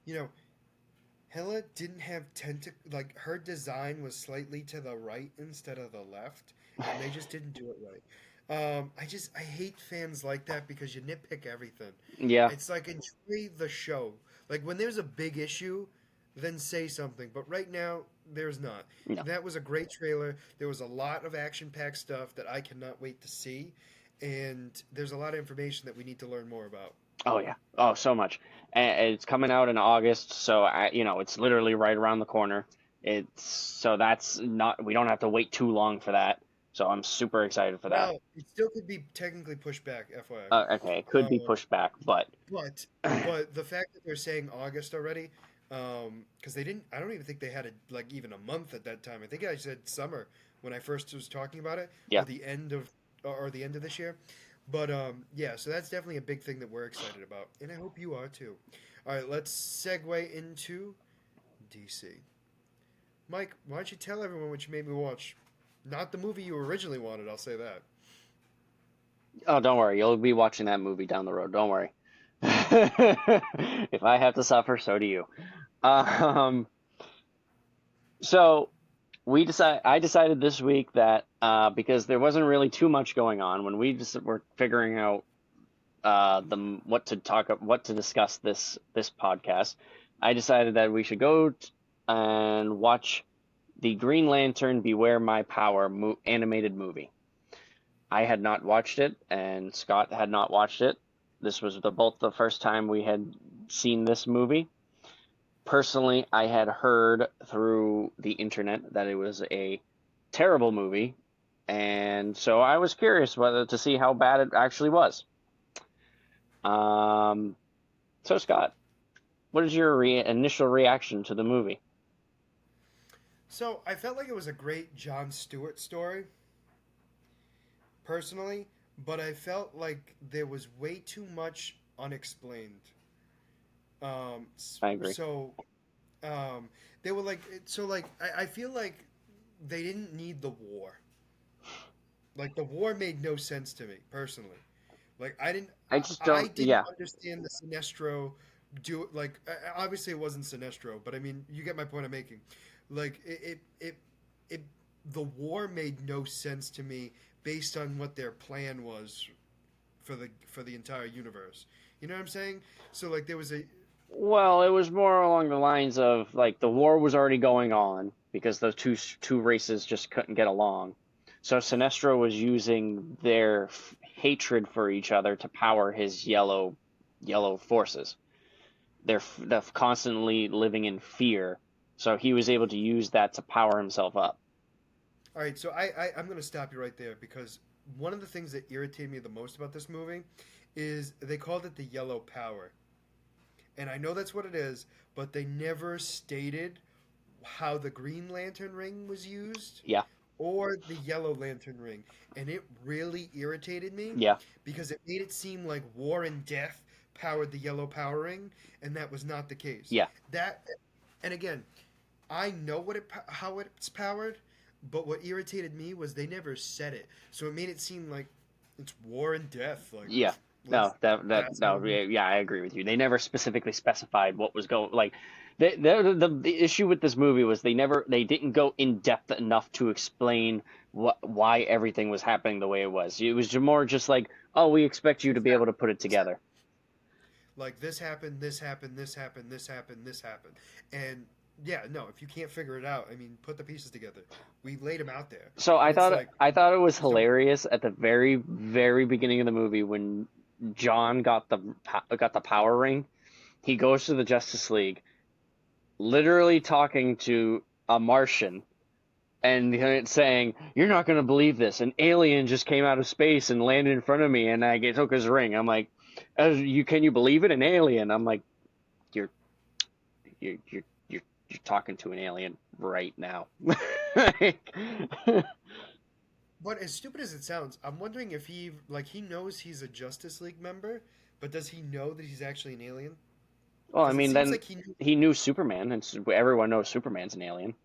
You know, Hela didn't have like her design was slightly to the right instead of the left, and they just didn't do it right. I hate fans like that because you nitpick everything. yeah, It's like enjoy the show. Like when there's a big issue, then say something. But right now, there's not. no. That was a great trailer. There was a lot of action-packed stuff that I cannot wait to see, and there's a lot of information that we need to learn more about. Oh yeah. Oh, so much. And it's coming out in August, so it's literally right around the corner. It's so that's not we don't have to wait too long for that. So I'm super excited for that. Well, it still could be technically pushed back, Okay, it FYI. could be pushed back, but But the fact that they're saying August already, because they didn't, I don't even think they had like even a month at that time. I think I said summer when I first was talking about it, yeah. or the end of this year. But yeah, so that's definitely a big thing that we're excited about, and I hope you are too. All right, let's segue into DC. Mike, why don't you tell everyone what you made me watch? Not the movie you originally wanted, I'll say that. Oh, don't worry. You'll be watching that movie down the road. Don't worry. If I have to suffer, so do you. Um, so I decided this week that because there wasn't really too much going on when we just were figuring out the what to discuss this podcast, I decided that we should go and watch the Green Lantern Beware My Power animated movie. I had not watched it, and Scott had not watched it. This was both the first time we had seen this movie. Personally, I had heard through the internet that it was a terrible movie, and so I was curious whether to see how bad it actually was. Um, so Scott, what is your initial reaction to the movie? So I felt like it was a great Jon Stewart story, personally, but I felt like there was way too much unexplained. I agree. So um, they were like, I feel like they didn't need the war. Like the war made no sense to me personally. Like I just I don't. didn't Yeah, understand the Sinestro do like obviously it wasn't Sinestro, but I mean you get my point I'm making. Like it the war made no sense to me based on what their plan was for the entire universe. You know what I'm saying? So like there was a well, it was more along the lines of like the war was already going on because the two races just couldn't get along. So Sinestro was using their hatred for each other to power his yellow forces. They're constantly living in fear. So he was able to use that to power himself up. all right. So I'm gonna stop you right there because one of the things that irritated me the most about this movie is they called it the yellow power. And I know that's what it is, but they never stated how the Green Lantern ring was used Yeah, or the Yellow Lantern ring. And it really irritated me yeah, because it made it seem like War and Death powered the Yellow Power Ring, and that was not the case. yeah, That, and again, I know how it's powered, but what irritated me was they never said it. So it made it seem like it's War and Death. yeah. Let's No, that that's how no, yeah, yeah, I agree with you. They never specifically specified what was going like. The issue with this movie was they didn't go in depth enough to explain why everything was happening the way it was. It was more just like, oh, we expect you to this be able to happened. put it This happened. together. Like this happened, this happened, this happened, this happened, this happened, and yeah, no. If you can't figure it out, I mean, put the pieces together. We laid them out there, So and it's like I thought it was so. hilarious at the very beginning of the movie when John got the power ring. He goes to the Justice League, literally talking to a Martian and it's saying, "You're not going to believe this. An alien just came out of space and landed in front of me, and I took his ring." I'm like, "You can you believe it? An alien?" I'm like, "You're you're talking to an alien right now." Like, But as stupid as it sounds, I'm wondering if he knows he's a Justice League member, but does he know that he's actually an alien? well, I Because it mean, seems then like he knew. he knew Superman, and everyone knows Superman's an alien.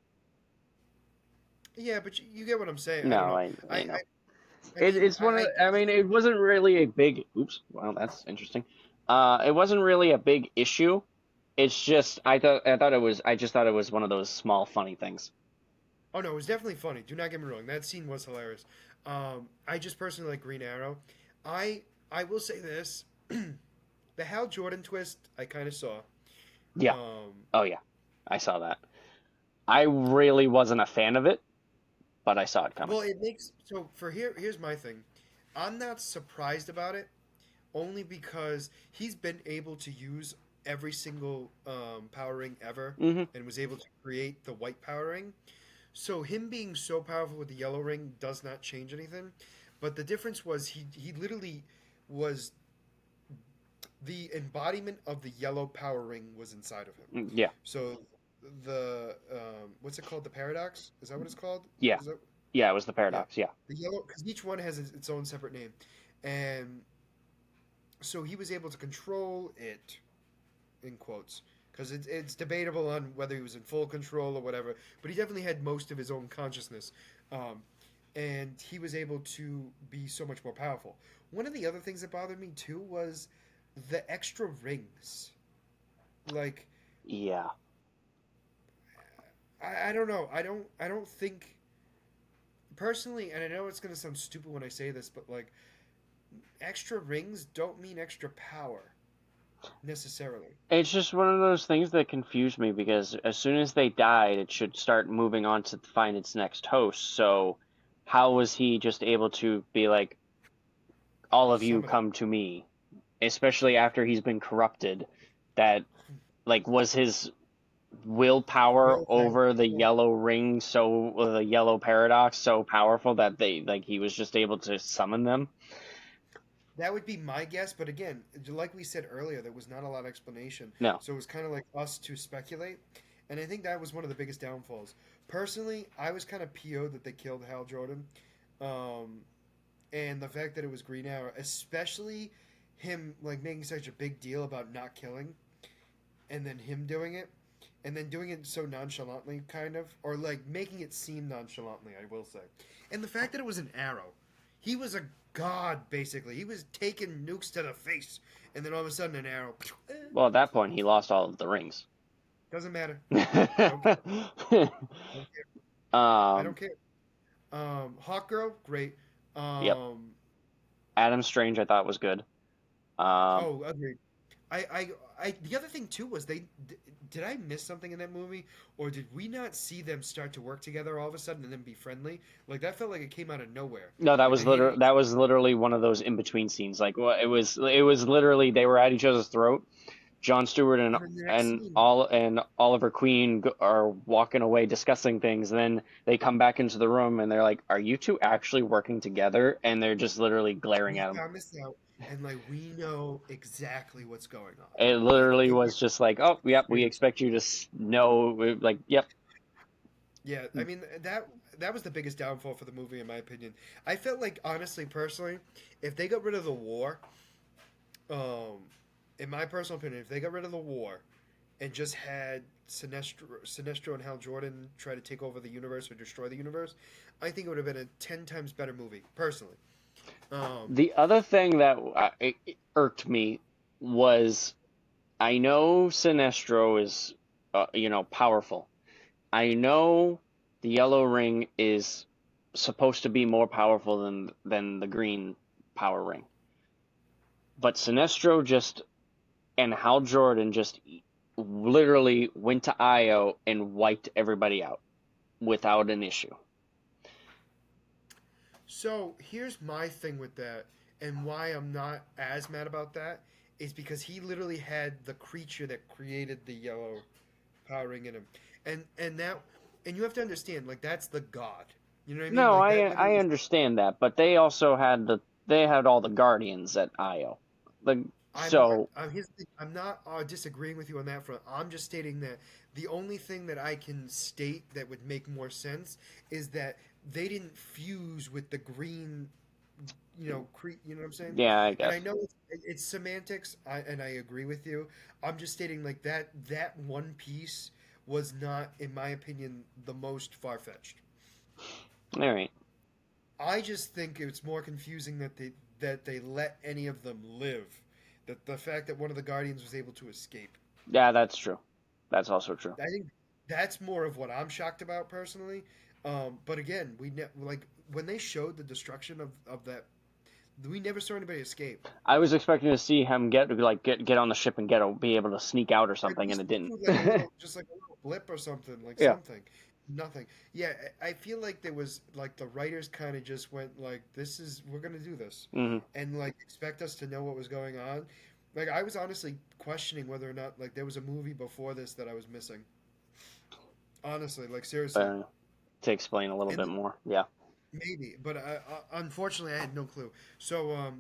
Yeah, but you get what I'm saying. I don't No, know. I I know. I mean It's one of I mean, it wasn't really a big. Oops. Well, that's interesting. It wasn't really a big issue. It's just I thought it was I just thought it was one of those small funny things. oh no, it was definitely funny. Do not get me wrong. That scene was hilarious. I just personally like Green Arrow. I I will say this: the Hal Jordan twist I kind of saw. Yeah. Um, Oh yeah. I saw that. I really wasn't a fan of it, but I saw it coming. well, it makes so for here's my thing. I'm not surprised about it only because he's been able to use every single power ring ever Hmm. and was able to create the white power ring. So him being so powerful with the yellow ring does not change anything. But the difference was he literally was the embodiment of the yellow power ring was inside of him. Yeah. So the what's it called? The paradox? Is that what it's called? Yeah. Is that Yeah, it was the yeah? paradox. Yeah. The yellow because each one has its own separate name, and so he was able to control it in quotes because it's debatable on whether he was in full control or whatever, but he definitely had most of his own consciousness, um, and he was able to be so much more powerful. One of the other things that bothered me too was the extra rings. Like Yeah. I don't know. I don't think personally, and I know it's gonna sound stupid when I say this, but like extra rings don't mean extra power. necessarily. It's just one of those things that confused me because as soon as they died, it should start moving on to find its next host. So how was he just able to be like, all of you Some of it. come to me, especially after he's been corrupted? That like was his willpower Will have over the control. yellow ring the yellow paradox so powerful that they like he was just able to summon them? That would be my guess, but again, like we said earlier, there was not a lot of explanation, No. so it was kind of like us to speculate, and I think that was one of the biggest downfalls. Personally, I was kind of PO'd that they killed Hal Jordan, um, and the fact that it was Green Arrow, especially him like making such a big deal about not killing, and then him doing it, and then doing it so nonchalantly, kind of, or like making it seem nonchalantly, I will say. And the fact that it was an arrow, he was a god basically. He was taking nukes to the face, and then all of a sudden an arrow. Well, at that point, he lost all of the rings. Doesn't matter. Don't care. Don't care. I um, don't care. Hawk Girl, great. yep. Um, Adam Strange, I thought was good. Um, oh, agreed. The other thing too was did I miss something in that movie, or did we not see them start to work together all of a sudden and then be friendly? Like that felt like it came out of nowhere. no, Like they hated each that was literally one of those in between scenes. Like, well, it was literally they were at each other's throat. John Stewart other. And then the next scene, and Oliver Queen are walking away discussing things. And then they come back into the room and they're like, "Are you two actually working together?" And they're just literally glaring we at him. found this out, and like we know exactly what's going on. It Like literally it was was just like, "Oh, yep, we serious. expect you to know." Like, yep. Yeah, I mean that was the biggest downfall for the movie in my opinion. I felt like honestly, personally, if they got rid of the war, um, in my personal opinion, if they got rid of the war and just had Sinestro and Hal Jordan try to take over the universe or destroy the universe, I think it would have been a 10 times better movie, personally. Um, The other thing that it irked me was I know Sinestro is, powerful. I know the yellow ring is supposed to be more powerful than the green power ring, but Sinestro just and Hal Jordan just literally went to Io and wiped everybody out without an issue. so here's my thing with that, and why I'm not as mad about that is because he literally had the creature that created the yellow powering in him, and that, and you have to understand, like that's the god. You know what I mean? No, Like that I literally is. understand that, but they also had they had all the Guardians at Io. Like I'm not. so I'm not disagreeing with you on that front. I'm just stating that the only thing that I can state that would make more sense is that they didn't fuse with the green. You know what I'm saying? yeah, I And I guess. know it's semantics, and I agree with you. I'm just stating like that one piece was not, in my opinion, the most far fetched. All right. I just think it's more confusing that they let any of them live. That the fact that one of the Guardians was able to escape. Yeah, that's true. That's also true. I think that's more of what I'm shocked about personally. But again, like when they showed the destruction of that, we never saw anybody escape. I was expecting to see him get on the ship and be able to sneak out or Like something, we and it spoke didn't. with like a little, just like a little blip or something, like Yeah. something, nothing. Yeah, I feel like there was like the writers kind of just went like, "This is we're gonna do this," Hmm. and like expect us to know what was going on. Like I was honestly questioning whether or not like there was a movie before this that I was missing. Honestly, like seriously, Uh, to explain a little and bit more. Yeah. maybe, but unfortunately, I had no clue. So,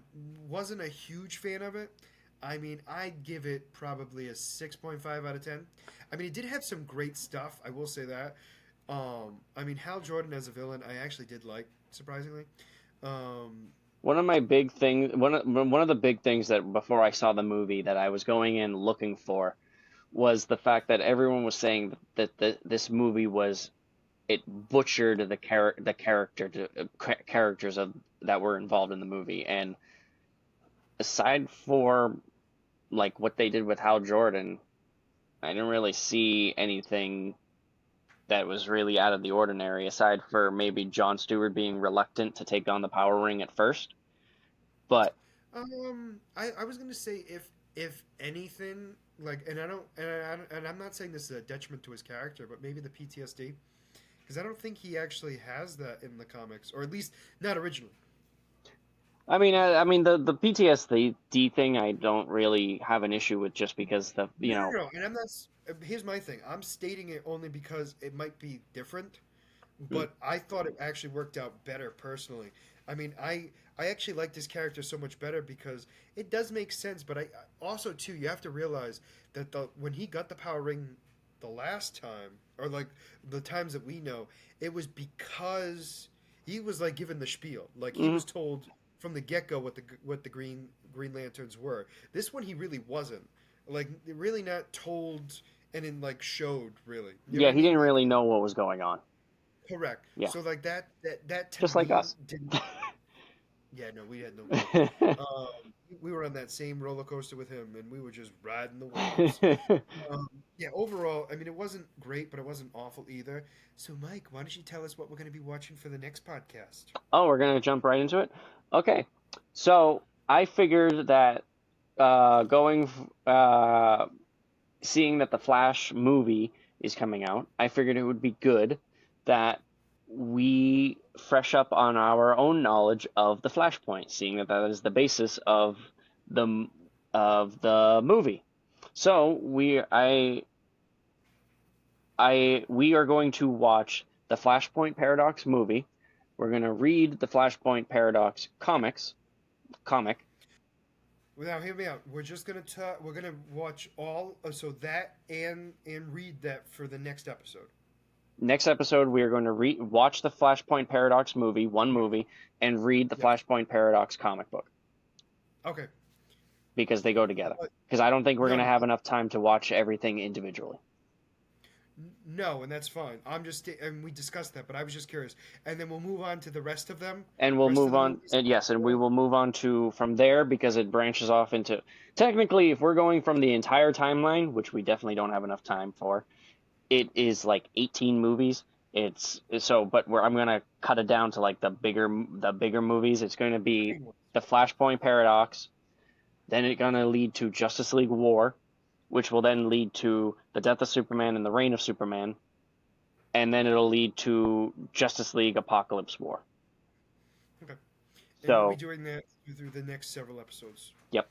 wasn't a huge fan of it. I mean, I'd give it probably a 6.5 out of 10. I mean, it did have some great stuff. I will say that. I mean, Hal Jordan as a villain, I actually did like, surprisingly. Um, One of my big thing, one of the big things that before I saw the movie that I was going in looking for was the fact that everyone was saying that this movie was it butchered the characters of that were involved in the movie, and aside for like what they did with Hal Jordan, I didn't really see anything that was really out of the ordinary, aside for maybe Jon Stewart being reluctant to take on the Power Ring at first. But I was gonna say if if anything, like, and I'm not saying this is a detriment to his character, but maybe the PTSD, because I don't think he actually has that in the comics, or at least not originally. I mean the PTSD thing I don't really have an issue with just because the No, no, no. And I'm not. Here's my thing. I'm stating it only because it might be different, mm, but I thought it actually worked out better personally. I mean, I actually like this character so much better because it does make sense. But also too, you have to realize that the when he got the power ring the last time, or like the times that we know, it was because he was like given the spiel. Like he mm, was told from the get go what the Green Lanterns were. This one he really wasn't. Like really not told and in like showed really. You know yeah, what I he mean? didn't Like really know what was going on. correct. Yeah, So like that to just like me us. didn't. Yeah, no, we had no clue. We were on that same roller coaster with him, and we were just riding the waves. Um, yeah, overall, I mean, it wasn't great, but it wasn't awful either. So, Mike, why don't you tell us what we're going to be watching for the next podcast? Oh, we're gonna jump right into it. Okay, so I figured that going seeing that the Flash movie is coming out, I figured it would be good that we fresh up on our own knowledge of the Flashpoint, seeing that that is the basis the of the movie. So we are going to watch the Flashpoint Paradox movie. We're going to read the Flashpoint Paradox comic. Well, now, hear me out. We're just gonna talk. We're gonna watch all. So that and read that for the next episode. Next episode, we are going to watch the Flashpoint Paradox movie, one Okay. movie, and read the Yes. Flashpoint Paradox comic book Okay. because they go together. But Because I don't think we're no, going to have enough time to watch everything individually. no, and that's fine. And we discussed that, but I was just curious. And then we'll move on to the rest of them, And we'll rest of move the on, movies. and yes, and we will move on to from there because it branches off into technically, if we're going from the entire timeline, which we definitely don't have enough time for, it is like 18 movies. It's so, but where I'm gonna cut it down to like the bigger movies. It's going to be the Flashpoint Paradox. Then it's gonna lead to Justice League War, which will then lead to the death of Superman and the reign of Superman, and then it'll lead to Justice League Apocalypse War. Okay. And we'll be So, doing that through the next several episodes. yep,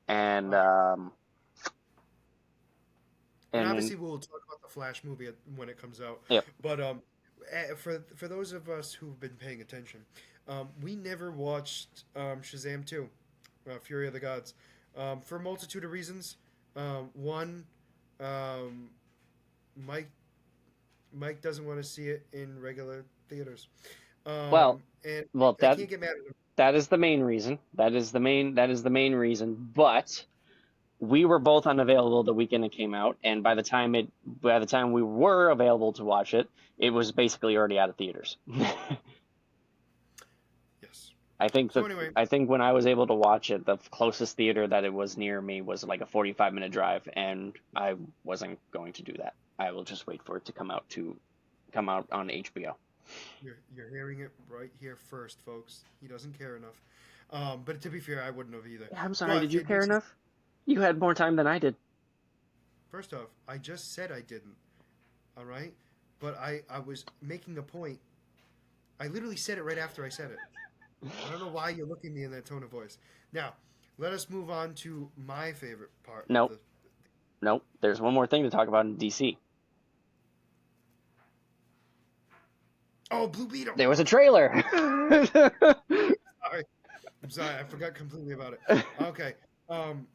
and All right. And and then obviously, we'll talk about the Flash movie when it comes out. yep. But for those of us who've been paying attention, we never watched Shazam 2, Fury of the Gods, for a multitude of reasons. One, um, Mike Mike doesn't want to see it in regular theaters, Well, and well I that can't get mad at him. that is the main reason. That is the main reason. But we were both unavailable the weekend it came out, and by the time we were available to watch it, it was basically already out of theaters. Yes. I think So that anyway, I think when I was able to watch it, the closest theater that it was near me was like a 45-minute drive, and I wasn't going to do that. I will just wait for it to come out on HBO. you're hearing it right here first, folks. He doesn't care enough. But to be fair, I wouldn't have either. Yeah, I'm sorry, But did you it care makes it. enough? You had more time than I did. First off, I just said I didn't. All right, but I was making a point. I literally said it right after I said it. I don't know why you're looking at me in that tone of voice. Now, let us move on to my favorite part of Nope, the. nope. There's one more thing to talk about in DC. Oh, Blue Beetle. There was a trailer. Sorry. I'm sorry, I forgot completely about it. Okay.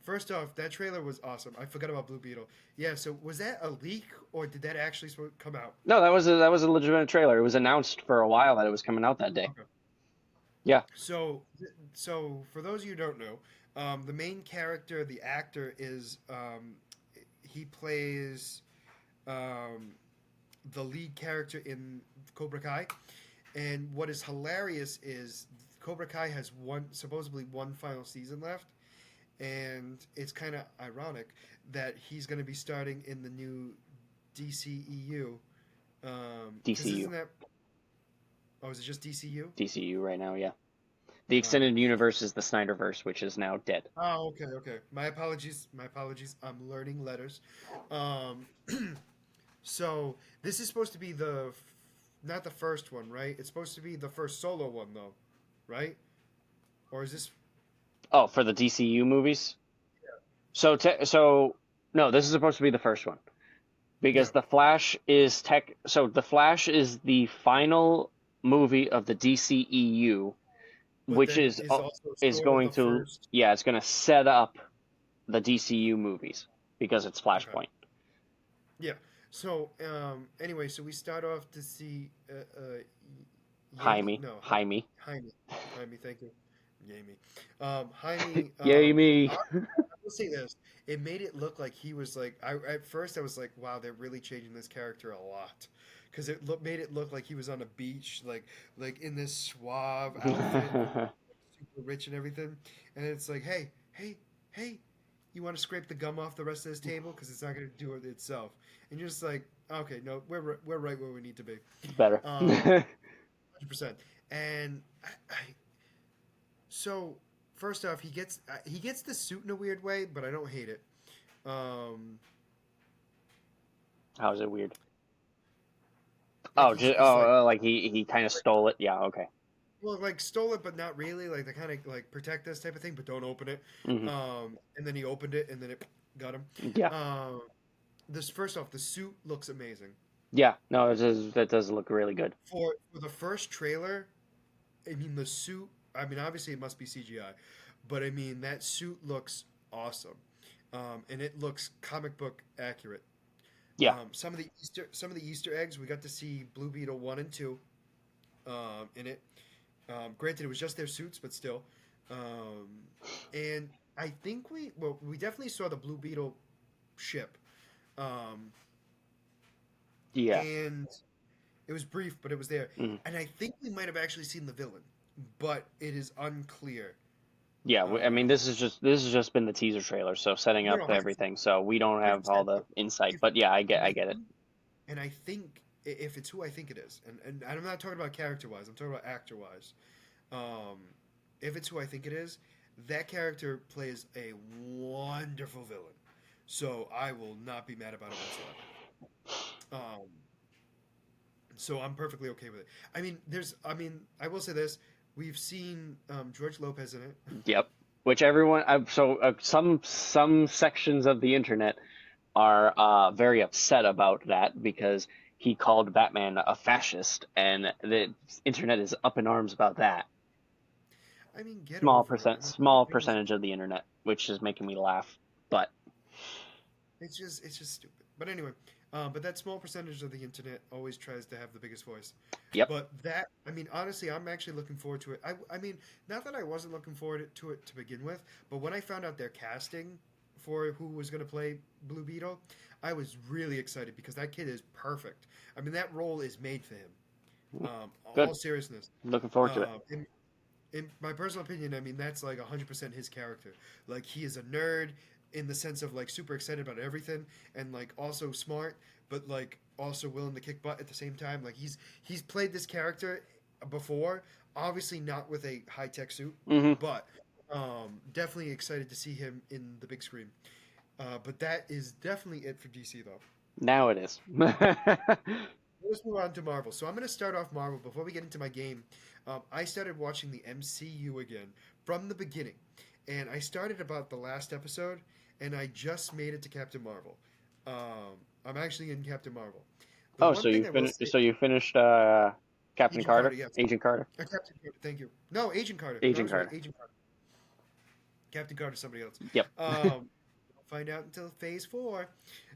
First off, that trailer was awesome. I forgot about Blue Beetle. Yeah, so was that a leak or did that actually come out? No, that was a legitimate trailer. It was announced for a while that it was coming out that day. Okay. Yeah. So for those of you who don't know, the main character, the actor, is he plays um, the lead character in Cobra Kai. And what is hilarious is Cobra Kai has supposedly one final season left, and it's kind of ironic that he's going to be starting in the new DCEU. Because DCU. isn't that? Oh, is it just DCU? DCU right now, yeah. The Um, extended universe is the Snyderverse, which is now dead. oh, okay, okay. My apologies. My apologies. I'm learning letters. Um, so this is supposed to be not the first one, right? It's supposed to be the first solo one, though, right? Or is this? Oh, for the DCU movies. So no, this is supposed to be the first one Yeah, because the Flash is tech. So the Flash is the final movie of the DCEU, but which then is also is sort of going the to first. yeah, it's going to set up the DCU movies because it's Okay. Flashpoint. Yeah. So anyway, so we start off to see Yami. Jaime, No, Jaime, Jaime. Jaime. Thank you. Yami. Jaime. yay me. I will say this. It made it look like he was like. At first I was like, wow, they're really changing this character a lot, because made it look like he was on a beach, like in this suave outfit, super rich and everything. And it's like, hey, you want to scrape the gum off the rest of this table because it's not going to do it itself. And you're just like, okay, no, we're right where we need to be. Better. 100%. And so first off, he gets the suit in a weird way, but I don't hate it. Um, How is it weird? like Oh, he's like, like he kind of stole it. Yeah, okay. well, like stole it, but not really. Like they kind of like protect us type of thing, but don't open it. Hmm. And then he opened it, and then it got him. Yeah, Um, this first off, the suit looks amazing. yeah. No, that does look really good. For the first trailer, I mean the suit. I mean, obviously it must be CGI, but I mean that suit looks awesome, and it looks comic book accurate. Yeah, Some of the Easter eggs we got to see Blue Beetle 1 and 2 in it. Granted, it was just their suits, but still. Um, and I think we definitely saw the Blue Beetle ship, um, yeah. and it was brief, but it was there. Mhm. And I think we might have actually seen the villain, but it is unclear. Yeah, I mean, Um, this has just been the teaser trailer, so setting no, up no, everything. So we don't have all 100%. the insight, If, but yeah, and I get it. I think if it's who I think it is, and I'm not talking about character wise, I'm talking about actor wise. Um, if it's who I think it is, that character plays a wonderful villain. So I will not be mad about it whatsoever. So I'm perfectly okay with it. I will say this: we've seen George Lopez in it. Yep. Which everyone, some sections of the internet are very upset about that because he called Batman a fascist, and the internet is up in arms about that. I mean, get over it. I mean, Small it was percentage of the internet, which is making me laugh. But it's just stupid. But anyway, but that small percentage of the internet always tries to have the biggest voice. yep. But I mean, honestly, I'm actually looking forward to it. I mean, not that I wasn't looking forward to it to begin with, but when I found out their casting for who was going to play Blue Beetle, I was really excited because that kid is perfect. I mean, that role is made for him. Good. All seriousness. Looking forward to it. In my personal opinion, I mean, that's like 100% his character. Like, he is a nerd in the sense of like super excited about everything and like also smart, but like also willing to kick butt at the same time. Like, he's played this character before, obviously not with a high tech suit, Hmm. but definitely excited to see him in the big screen. But that is definitely it for DC though. Now it is. Let's move on to Marvel. So I'm going to start off Marvel before we get into my game. I started watching the MCU again from the beginning, and I started about the last episode, and I just made it to Captain Marvel. I'm actually in Captain Marvel. The Oh, one thing I will say, so you finished Captain Agent Carter, Carter, yes, Agent Carter, Captain Carter. Thank you. No, Agent Carter. No, I Agent was right. Carter. Agent Carter. Captain Carter, somebody else. Yep. Find out until Phase 4.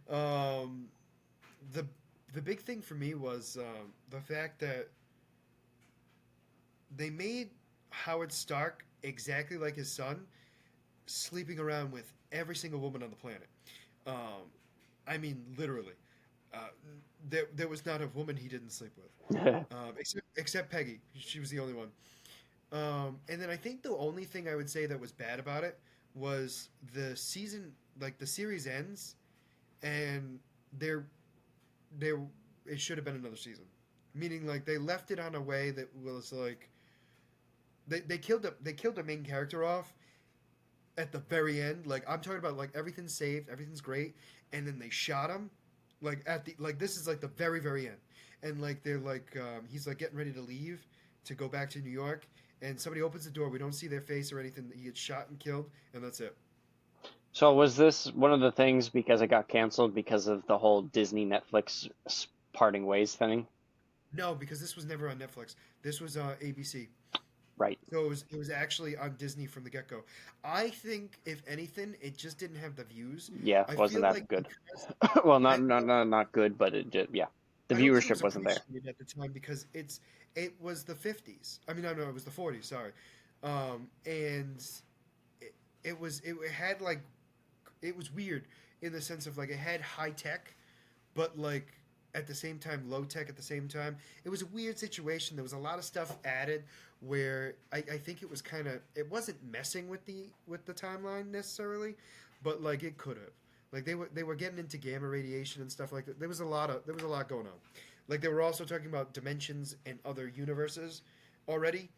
Um, the the big thing for me was the fact that they made Howard Stark exactly like his son, sleeping around with every single woman on the planet. Um, I mean, literally. Uh, there was not a woman he didn't sleep with, except Peggy. She was the only one. And then I think the only thing I would say that was bad about it was the season, like the series ends, and there it should have been another season. Meaning, like they left it on a way that was like they killed the main character off at the very end. Like I'm talking about like everything's saved, everything's great, and then they shot him like at the like this is like the very end, and like they're like he's like getting ready to leave to go back to New York, and somebody opens the door. We don't see their face or anything. He gets shot and killed, and that's it. So was this one of the things because it got canceled because of the whole Disney Netflix parting ways thing? No, because this was never on Netflix. This was ABC. Right. So it was actually on Disney from the get go. I think if anything, it just didn't have the views. Yeah, I wasn't feel that like good. because Well, I not good, but it just, yeah. The I don't think it viewership was wasn't there. appreciated at the time because it was the 50s. I mean, no, it was the 40s. Sorry, and it had like it was weird in the sense of like it had high tech, but like at the same time low tech at the same time. It was a weird situation. There was a lot of stuff added where I think it was kind of it wasn't messing with the timeline necessarily, but like it could have. Like they were getting into gamma radiation and stuff like that. There was a lot going on. Like they were also talking about dimensions and other universes already,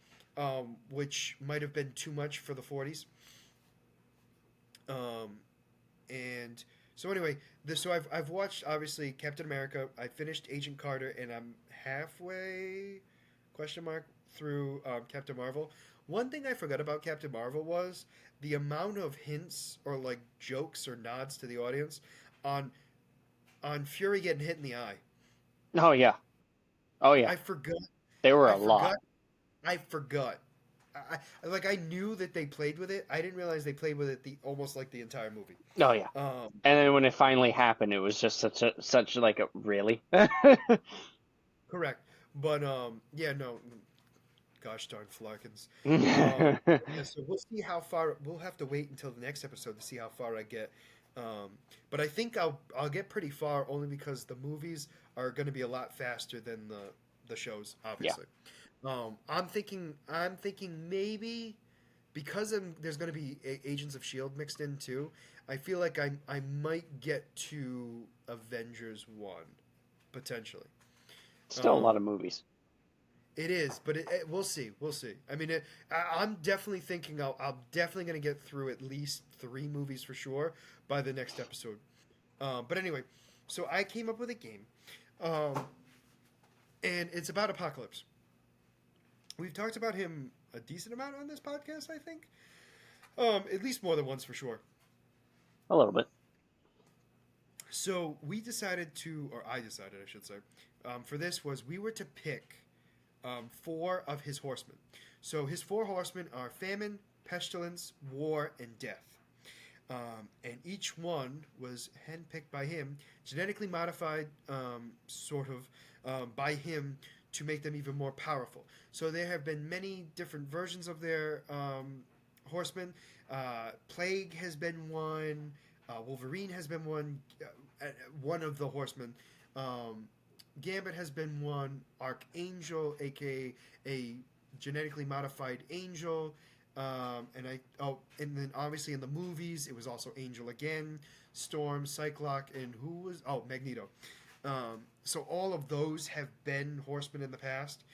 which might have been too much for the 40s. Um, and so anyway, so I've watched obviously Captain America. I finished Agent Carter, and I'm halfway question mark through Captain Marvel. One thing I forgot about Captain Marvel was the amount of hints or like jokes or nods to the audience on Fury getting hit in the eye. Oh yeah. Oh yeah. I forgot. There were I a lot. forgot. I forgot. Like I knew that they played with it. I didn't realize they played with it the almost like the entire movie. Oh yeah. Um, And then when it finally happened, it was just such like a really. Correct. But yeah, no, gosh darn Flarkins. Um, yeah, so we'll see how far. We'll have to wait until the next episode to see how far I get. Um, but I think I'll get pretty far only because the movies are going to be a lot faster than the shows, Yeah. obviously. I'm thinking maybe because there's going to be Agents of Shield mixed in too. I feel like I might get to Avengers 1 potentially. Still a lot Um, of movies. it is, but we'll see. We'll see. I mean, I'm definitely thinking I'm definitely going to get through at least 3 movies for sure by the next episode. But anyway, so I came up with a game, um, and it's about Apocalypse. We've talked about him a decent amount on this podcast, I think. At least more than once for sure. A little bit. So we decided to, or I decided, I should say, for this was we were to pick 4 of his horsemen. So his 4 horsemen are famine, pestilence, war, and death. And each one was handpicked by him, genetically modified, sort of, by him to make them even more powerful. So there have been many different versions of their horsemen. Plague has been one. Wolverine has been one of the horsemen. Um, Gambit has been one. Archangel, aka a genetically modified angel. And then obviously in the movies it was also Angel again, Storm, Cyclops, and who was Magneto. So all of those have been horsemen in the past,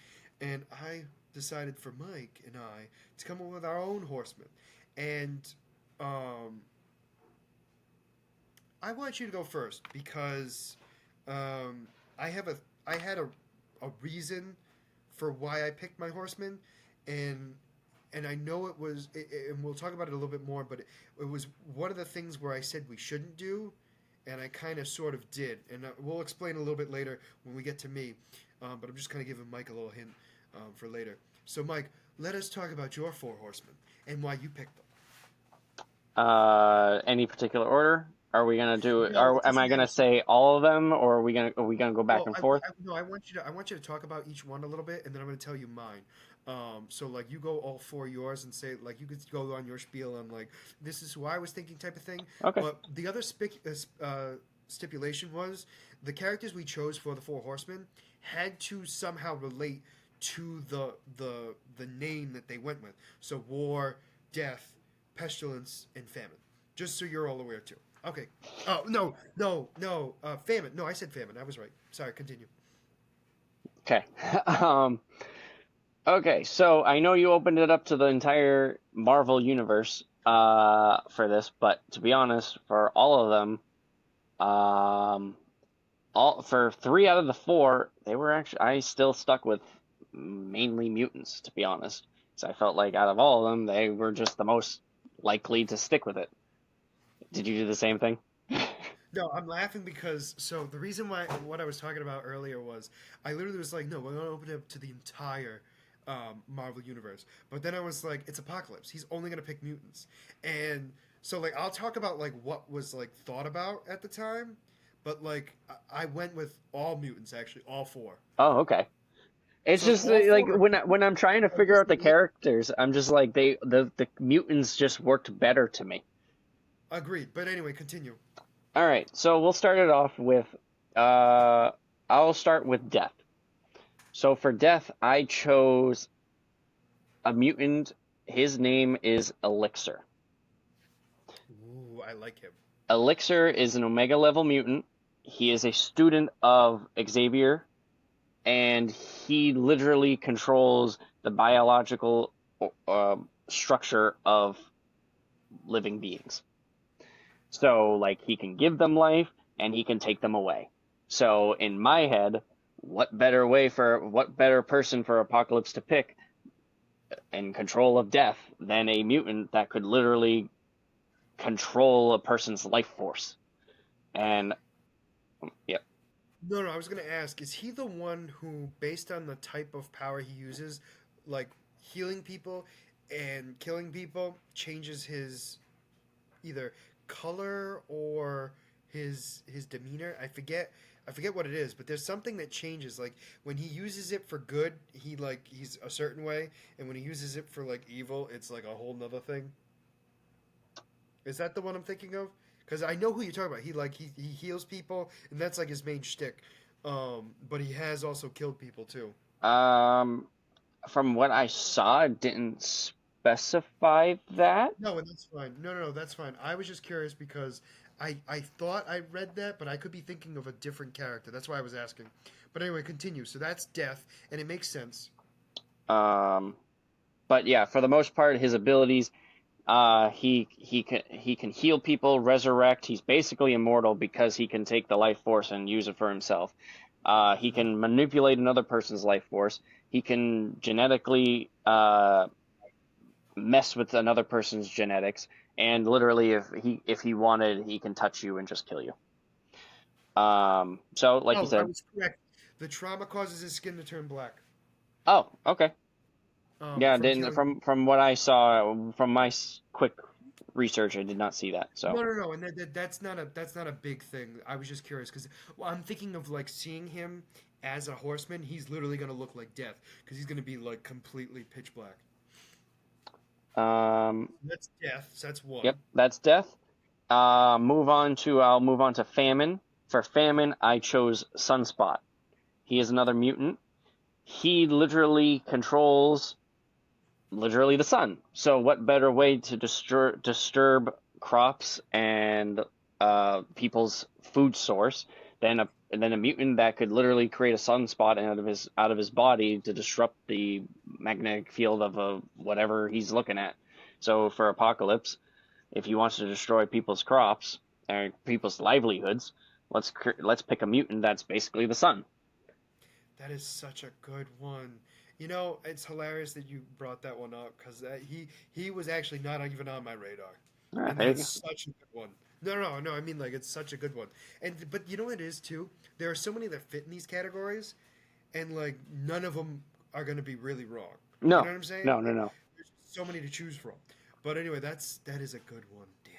and I decided for Mike and I to come up with our own horsemen, and um, I want you to go first because um, I have I had a reason for why I picked my horsemen, and I know and we'll talk about it a little bit more, but it was one of the things where I said we shouldn't do, and I kind of sort of did, and we'll explain a little bit later when we get to me, but I'm just kind of giving Mike a little hint for later. So, Mike, let us talk about your 4 horsemen and why you picked them. Any particular order? Are we gonna do? No, it Am doesn't I matter. gonna say all of them, or are we gonna go back Well, and forth? no, I want you to talk about each one a little bit, and then I'm going to tell you mine. So like you go all 4 yours and say like you could go on your spiel on like this is who I was thinking type of thing. Okay. But the other stipulation was the characters we chose for the 4 horsemen had to somehow relate to the name that they went with. So war, death, pestilence, and famine. Just so you're all aware too. Okay. Oh no. Famine. No, I said famine. I was right. Sorry. Continue. Okay. um, Okay, so I know you opened it up to the entire Marvel universe for this, but to be honest, for all of them, um, all for three out of the four, they were actually I still stuck with mainly mutants, to be honest. So I felt like out of all of them, they were just the most likely to stick with it. Did you do the same thing? No, I'm laughing because so the reason why what I was talking about earlier was I literally was like, no, we're gonna open it up to the entire Marvel universe. But then I was like, it's Apocalypse. He's only gonna pick mutants, and so like I'll talk about like what was like thought about at the time, but like I went with all mutants actually, all four. Oh, okay. It's So just all like four when I'm trying to are figure just out the the characters, I'm just like the mutants just worked better to me. agreed. But anyway, continue. All right, so we'll start it off with uh I'll start with Death. So for Death, I chose a mutant. His name is Elixir. Ooh, I like him. Elixir is an Omega level mutant. He is a student of Xavier, and he literally controls the biological uh, structure of living beings. So, like, he can give them life and he can take them away. So, in my head, what better person for Apocalypse to pick in control of death than a mutant that could literally control a person's life force? And, yeah. No, no, I was gonna ask, is he the one who, based on the type of power he uses, like healing people and killing people, changes his either color or his demeanor? I forget what it is, but there's something that changes. Like when he uses it for good, he's a certain way, and when he uses it for like evil, it's like a whole nother thing. Is that the one I'm thinking of? Because I know who you're talking about. He heals people, and that's like his main shtick. But he has also killed people too. Um, from what I saw, it didn't specify that. No, and that's fine. No, no, no, that's fine. I was just curious because I thought I read that, but I could be thinking of a different character. That's why I was asking. But anyway, continue. So that's death, and it makes sense. Um, but yeah, for the most part, his abilities, he can heal people, resurrect. He's basically immortal because he can take the life force and use it for himself. He Mhm. can manipulate another person's life force. He can genetically mess with another person's genetics, and literally, if he wanted, he can touch you and just kill you. So like you Oh, I said, was correct. The trauma causes his skin to turn black. oh, okay, yeah. From Didn't killing people. from what I saw from my quick research, I did not see that. So, No, no, no, and that's not a big thing. I was just curious because well, I'm thinking of like seeing him as a horseman. He's literally gonna look like death because he's gonna be like completely pitch black. um, That's death. So that's yep, one. that's death. I'll move on to Famine. For Famine, I chose Sunspot. He is another mutant. He literally controls literally the sun. So what better way to disturb crops and people's food source than a mutant that could literally create a sunspot out of his body to disrupt the magnetic field of whatever he's looking at. So for Apocalypse, if he wants to destroy people's crops or people's livelihoods, let's pick a mutant that's basically the sun. That is such a good one. You know, it's hilarious that you brought that one up because he was actually not even on my radar, and There you that's go. such a good one. No, no, no. I mean, like it's such a good one. And but you know what it is too? There are so many that fit in these categories, and like none of them are going to be really wrong. You know No, what I'm saying? no, no, Like no. there's just so many to choose from. But anyway, that is a good one. Damn.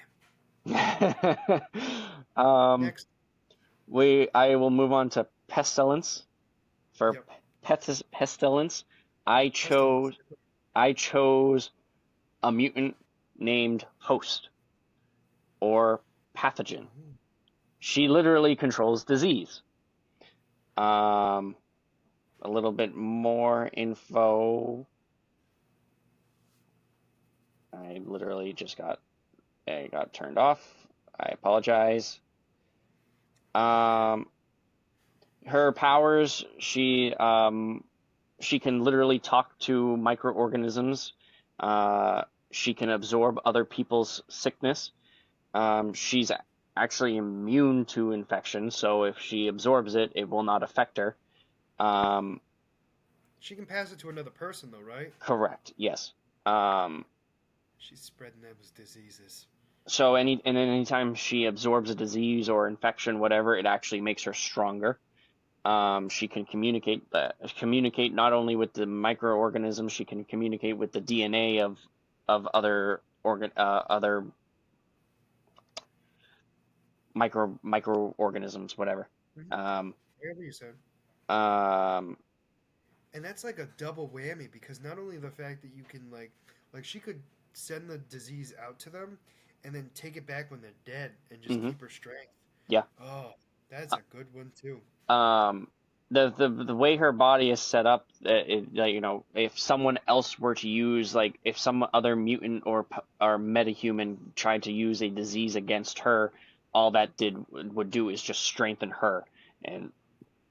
um, Next. I will move on to pestilence. For Yep. pestilence, I Pestilence. chose I chose a mutant named Host or Pathogen. Ooh. She literally controls disease. Um, a little bit more info. I literally just got turned off. I apologize. Go ahead. Um, her powers, She can literally talk to microorganisms. She can absorb other people's sickness. She's actually immune to infection, so if she absorbs it, it will not affect her. Um, She can pass it to another person, though, right? Correct, yes. Um, She's spreading those diseases. anytime she absorbs a disease or infection, whatever, it actually makes her stronger. She can communicate not only with the microorganisms, she can communicate with the DNA of other microorganisms, whatever. Mm-hmm. Um, Whatever you said. um, And that's like a double whammy because not only the fact that you can like she could send the disease out to them and then take it back when they're dead and just mhm, keep her strength. yeah. Oh, that's a good one too. Um, the way her body is set up, like, if someone else were to use, like, if some other mutant or metahuman tried to use a disease against her, all that would do is just strengthen her.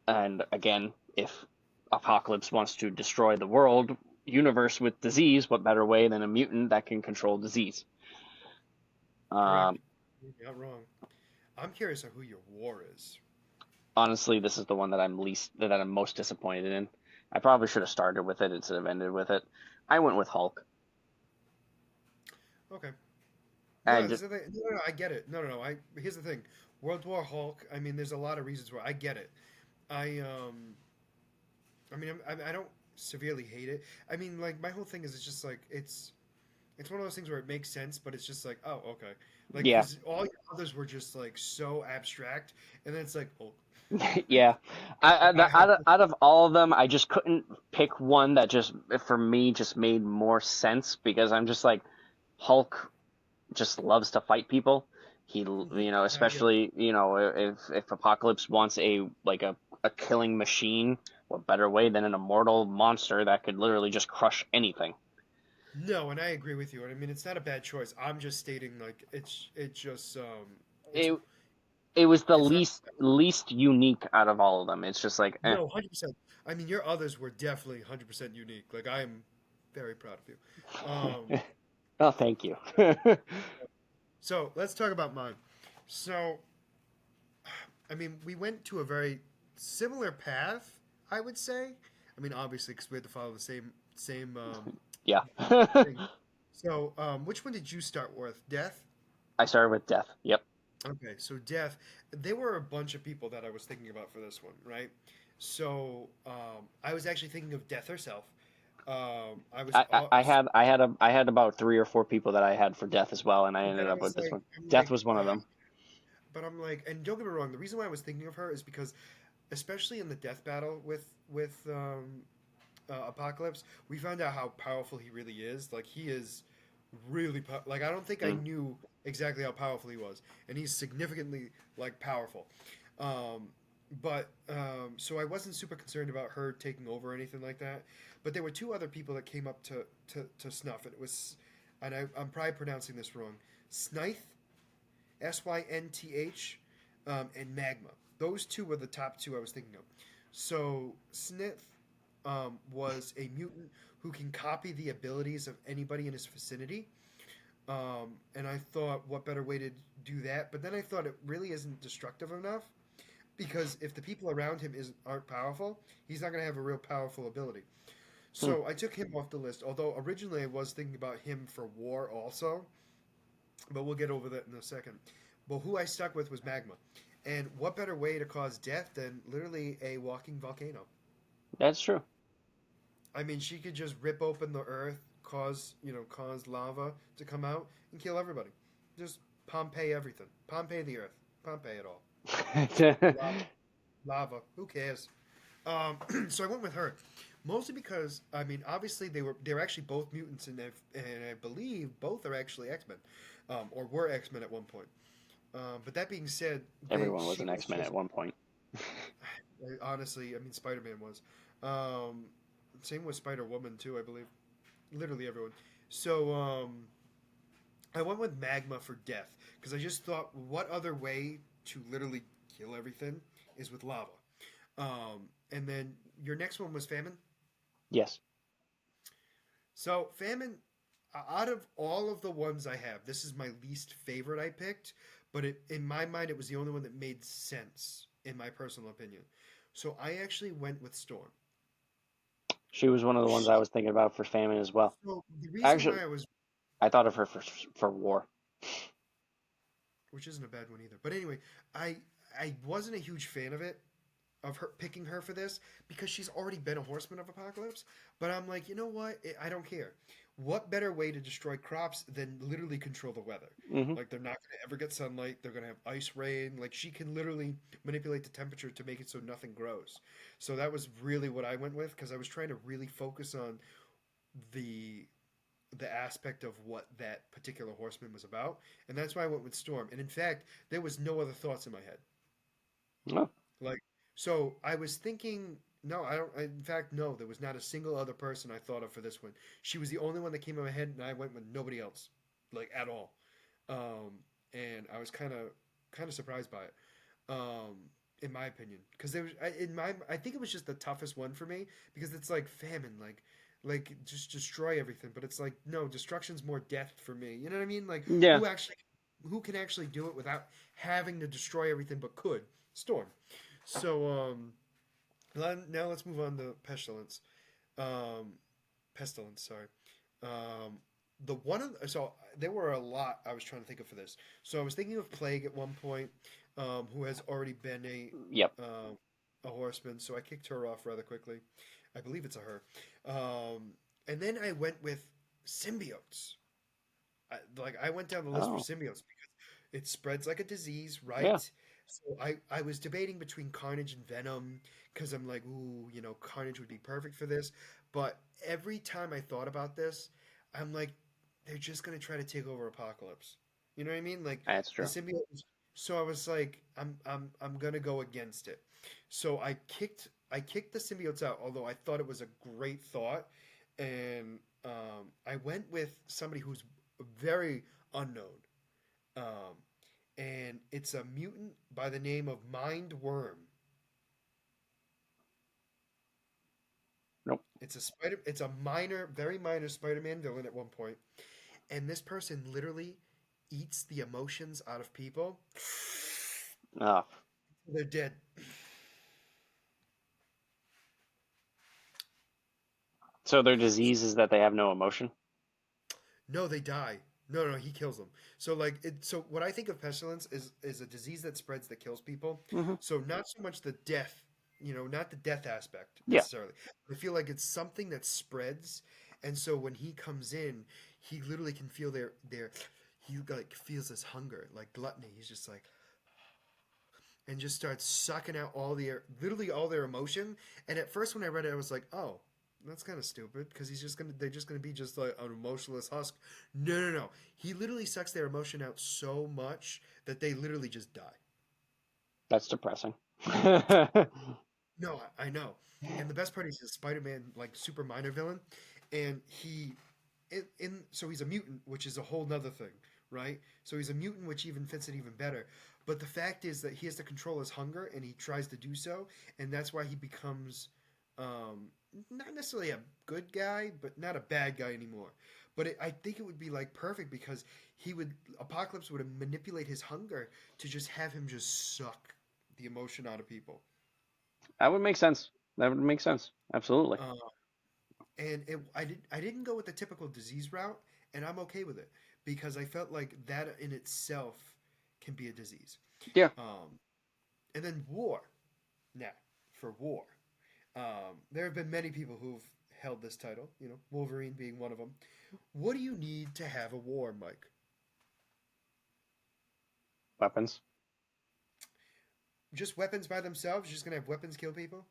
And again, if Apocalypse wants to destroy the world universe with disease, what better way than a mutant that can control disease? Correct. Um, You're not wrong. I'm curious on who your war is. Honestly, this is the one that I'm most disappointed in. I probably should have started with it instead of ended with it. I went with Hulk. Okay. I No, just, this is the thing. No, I get it. No. Here's the thing. World War Hulk. I mean, there's a lot of reasons why I get it. I I mean, I don't severely hate it. I mean, like my whole thing is it's just like it's one of those things where it makes sense, but it's just like, oh, okay. Like, yeah, because all your others were just like so abstract, and then it's like, oh, yeah. I have Out of all of them, I just couldn't pick one that just for me just made more sense because I'm just like Hulk just loves to fight people. mhm, I get it. Especially, if Apocalypse wants a killing machine, what better way than an immortal monster that could literally just crush anything? No, and I agree with you. And I mean, it's not a bad choice. I'm just stating like it's just it's It it was the it's not least unique out of all of them. It's just like, eh. no 100%. I mean, your others were definitely 100% unique. Like I am very proud of you. Oh, thank you. So let's talk about mine. So I mean, we went to a very similar path, I would say. I mean, obviously, because we had to follow the same Yeah. thing. So, which one did you start with? Death? I started with death. Yep. Okay, so death. There were a bunch of people that I was thinking about for this one, right? So, I was actually thinking of Death herself. I was, I had about three or four people that I had for death as well, and I but then ended I up was with this like, one. Death was one of them. but I'm like, and don't get me wrong. The reason why I was thinking of her is because, especially in the death battle with Apocalypse, we found out how powerful he really is. Like he is really like I don't think I Mm. knew exactly how powerful he was, and he's significantly like powerful. Um, so I wasn't super concerned about her taking over or anything like that. But there were two other people that came up to snuff. It was, and I'm probably pronouncing this wrong. Snyth, Synth, and Magma. Those two were the top two I was thinking of. So Snith was a mutant who can copy the abilities of anybody in his vicinity. And I thought, what better way to do that? But then I thought it really isn't destructive enough because if the people around him aren't powerful, he's not going to have a real powerful ability. Hmm. So I took him off the list. Although originally I was thinking about him for war also, but we'll get over that in a second. But who I stuck with was Magma. And what better way to cause death than literally a walking volcano? That's true. I mean, she could just rip open the earth, cause lava to come out and kill everybody. Just Pompeii everything. Pompeii the earth. Pompeii it all. Lava. Lava. Who cares? So I went with her, mostly because I mean, obviously they're actually both mutants, and I believe both are actually X Men, or were X Men at one point. But that being said, Everyone was she an was X-Men just at one point. honestly, I mean, Spider Man was. Um, Same with Spider Woman too, I believe. Literally everyone. So I went with Magma for death because I just thought, what other way to literally kill everything is with lava. And then your next one was Famine. Yes. So Famine, out of all of the ones I have, this is my least favorite I picked, but in my mind, it was the only one that made sense, in my personal opinion. So I actually went with Storm. She was one of the ones I was thinking about for famine as well. So the reason Actually, why I was, I thought of her for war. which isn't a bad one either, but anyway, I I wasn't a huge fan of her picking her for this because she's already been a Horseman of Apocalypse. But I'm like, you know what? I don't care. What better way to destroy crops than literally control the weather? Hmm. Like they're not going to ever get sunlight. They're going to have ice rain. Like she can literally manipulate the temperature to make it so nothing grows. So that was really what I went with because I was trying to really focus on the the aspect of what that particular horseman was about, and that's why I went with Storm. And in fact, there was no other thoughts in my head. Oh, Like, so I was thinking, no, I don't. In fact, no, there was not a single other person I thought of for this one. She was the only one that came in my head, and I went with nobody else, like at all. Um, and I was kind of surprised by it, in my opinion, because there was I think it was just the toughest one for me because it's like famine, like just destroy everything, but it's like no, destruction's more death for me. You know what I mean? Like yeah. who can actually do it without having to destroy everything, but could Storm. So now let's move on to Um, pestilence. Sorry. The one of so there were a lot I was trying to think of for this. So I was thinking of plague at one point, who has already been Yep. a horseman. So I kicked her off rather quickly. I believe it's a her. And then I went with symbiotes. I went down the list for Oh, symbiotes because it spreads like a disease, yeah. right? So I was debating between Carnage and Venom because I'm like, ooh, Carnage would be perfect for this. But every time I thought about this, I'm like, they're just gonna try to take over Apocalypse. You know what I mean? Like That's the true. symbiotes. So I was like, I'm gonna go against it. So I kicked the symbiotes out, although I thought it was a great thought, and I went with somebody who's very unknown. Um, and it's a mutant by the name of Mind Worm. Nope. It's a very minor Spider-Man villain at one point, and this person literally eats the emotions out of people. Oh, They're dead. so their disease is that they have no emotion. No, they die. No, no, he kills them. So so what I think of pestilence is a disease that spreads that kills people. Hmm. So not so much the death, not the death aspect Yeah, necessarily. I feel like it's something that spreads, and so when he comes in, he literally can feel their he like feels this hunger, like gluttony. He's just like and just starts sucking out literally all their emotion. And at first when I read it, I was like, oh, that's kind of stupid because they're just gonna be just like an emotionless husk. No, no, no. He literally sucks their emotion out so much that they literally just die. that's depressing. No, I know. And the best part is Spider-Man, like super minor villain, and so he's a mutant, which is a whole nother thing, right? So he's a mutant, which even fits it even better. But the fact is that he has to control his hunger, and he tries to do so, and that's why he becomes um, not necessarily a good guy, but not a bad guy anymore. But I think it would be like perfect because Apocalypse would manipulate his hunger to just have him just suck the emotion out of people. That would make sense. That would make sense. Absolutely. Uh, I didn't go with the typical disease route, and I'm okay with it because I felt like that in itself can be a disease. Yeah. Um, and then war. Now, for war, there have been many people who've held this title. Wolverine being one of them. What do you need to have a war, Mike? Weapons. Just weapons by themselves? You're just gonna have weapons kill people?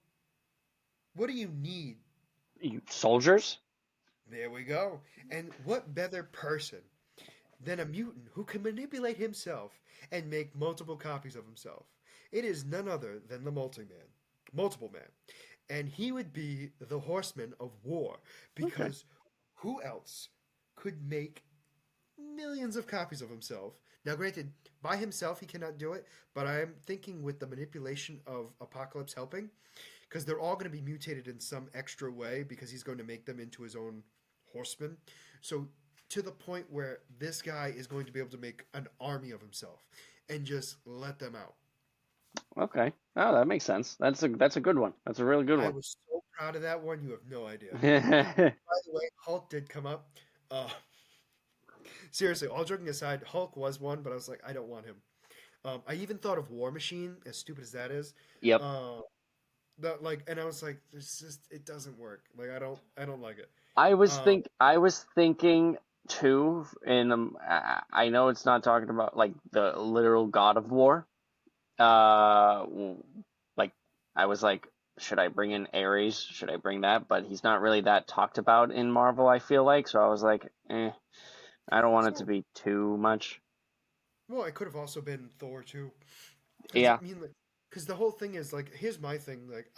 What do you need? Soldiers. There we go. And what better person than a mutant who can manipulate himself and make multiple copies of himself? It is none other than the Multiple Man. And he would be the Horseman of War Okay. because who else could make millions of copies of himself? Now, granted, by himself he cannot do it, but I am thinking with the manipulation of Apocalypse helping, because they're all going to be mutated in some extra way because he's going to make them into his own horsemen. So to the point where this guy is going to be able to make an army of himself and just let them out. Okay. Oh, that makes sense. That's a good one. That's a really good I one. was so proud of that one. You have no idea. hmm By the way, Hulk did come up. Uh, Seriously, all joking aside, Hulk was one, but I was like, I don't want him. I even thought of War Machine, as stupid as that is. Yep. Uh, that like, and I was like, it's just it doesn't work. Like I don't like it. Um, I was thinking too, and I know it's not talking about like the literal God of War. Uh, like I was like, should I bring in Ares? Should I bring that? But he's not really that talked about in Marvel, I feel like. So I was like, I don't want it to so be too much. well, it could have also been Thor too, because I Yeah. mean, like, because the whole thing is like, here's my thing. Like,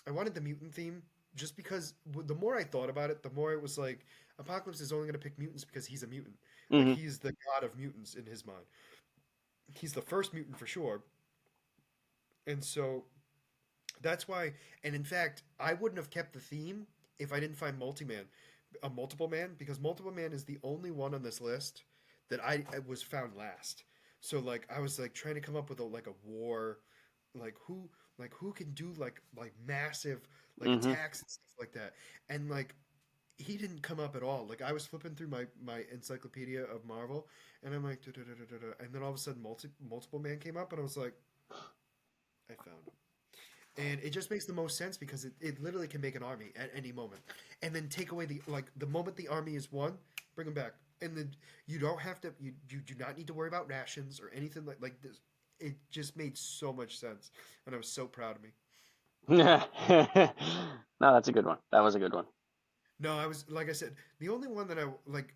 I wanted the mutant theme just because the more I thought about it, the more it was like Apocalypse is only going to pick mutants because he's a mutant. Like hmm he's the god of mutants in his mind. He's the first mutant for sure. And so that's why, and in fact, I wouldn't have kept the theme if I didn't find a multiple man, because multiple man is the only one on this list that I was found last. So like I was like trying to come up with a like a war, like who can do like massive like hmm attacks and stuff like that, and like he didn't come up at all. Like I was flipping through my encyclopedia of Marvel, and I'm like, and then all of a sudden multiple man came up, and I was like, I found him. And it just makes the most sense because it literally can make an army at any moment, and then take away the moment the army is won, bring them back, and then you don't have to you do not need to worry about rations or anything like this. It just made so much sense, and I was so proud of me. No, that's a good one. That was a good one. No, I was like I said, the only one that I like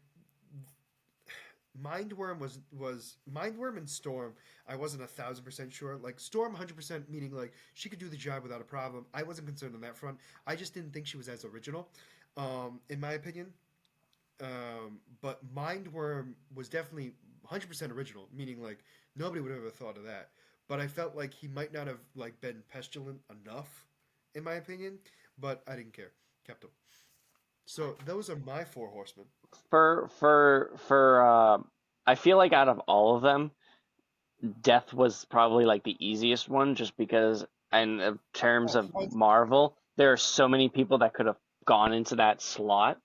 Mindworm was Mindworm and Storm. I wasn't 1,000% sure. Like Storm, 100% meaning like she could do the job without a problem. I wasn't concerned on that front. I just didn't think she was as original, in my opinion. But Mindworm was definitely 100% original, meaning like nobody would have ever thought of that. But I felt like he might not have like been pestilent enough, in my opinion. But I didn't care. Kept him. So those are my four horsemen. For I feel like out of all of them, Death was probably like the easiest one, just because in terms Oh, of Marvel, there are so many people that could have gone into that slot.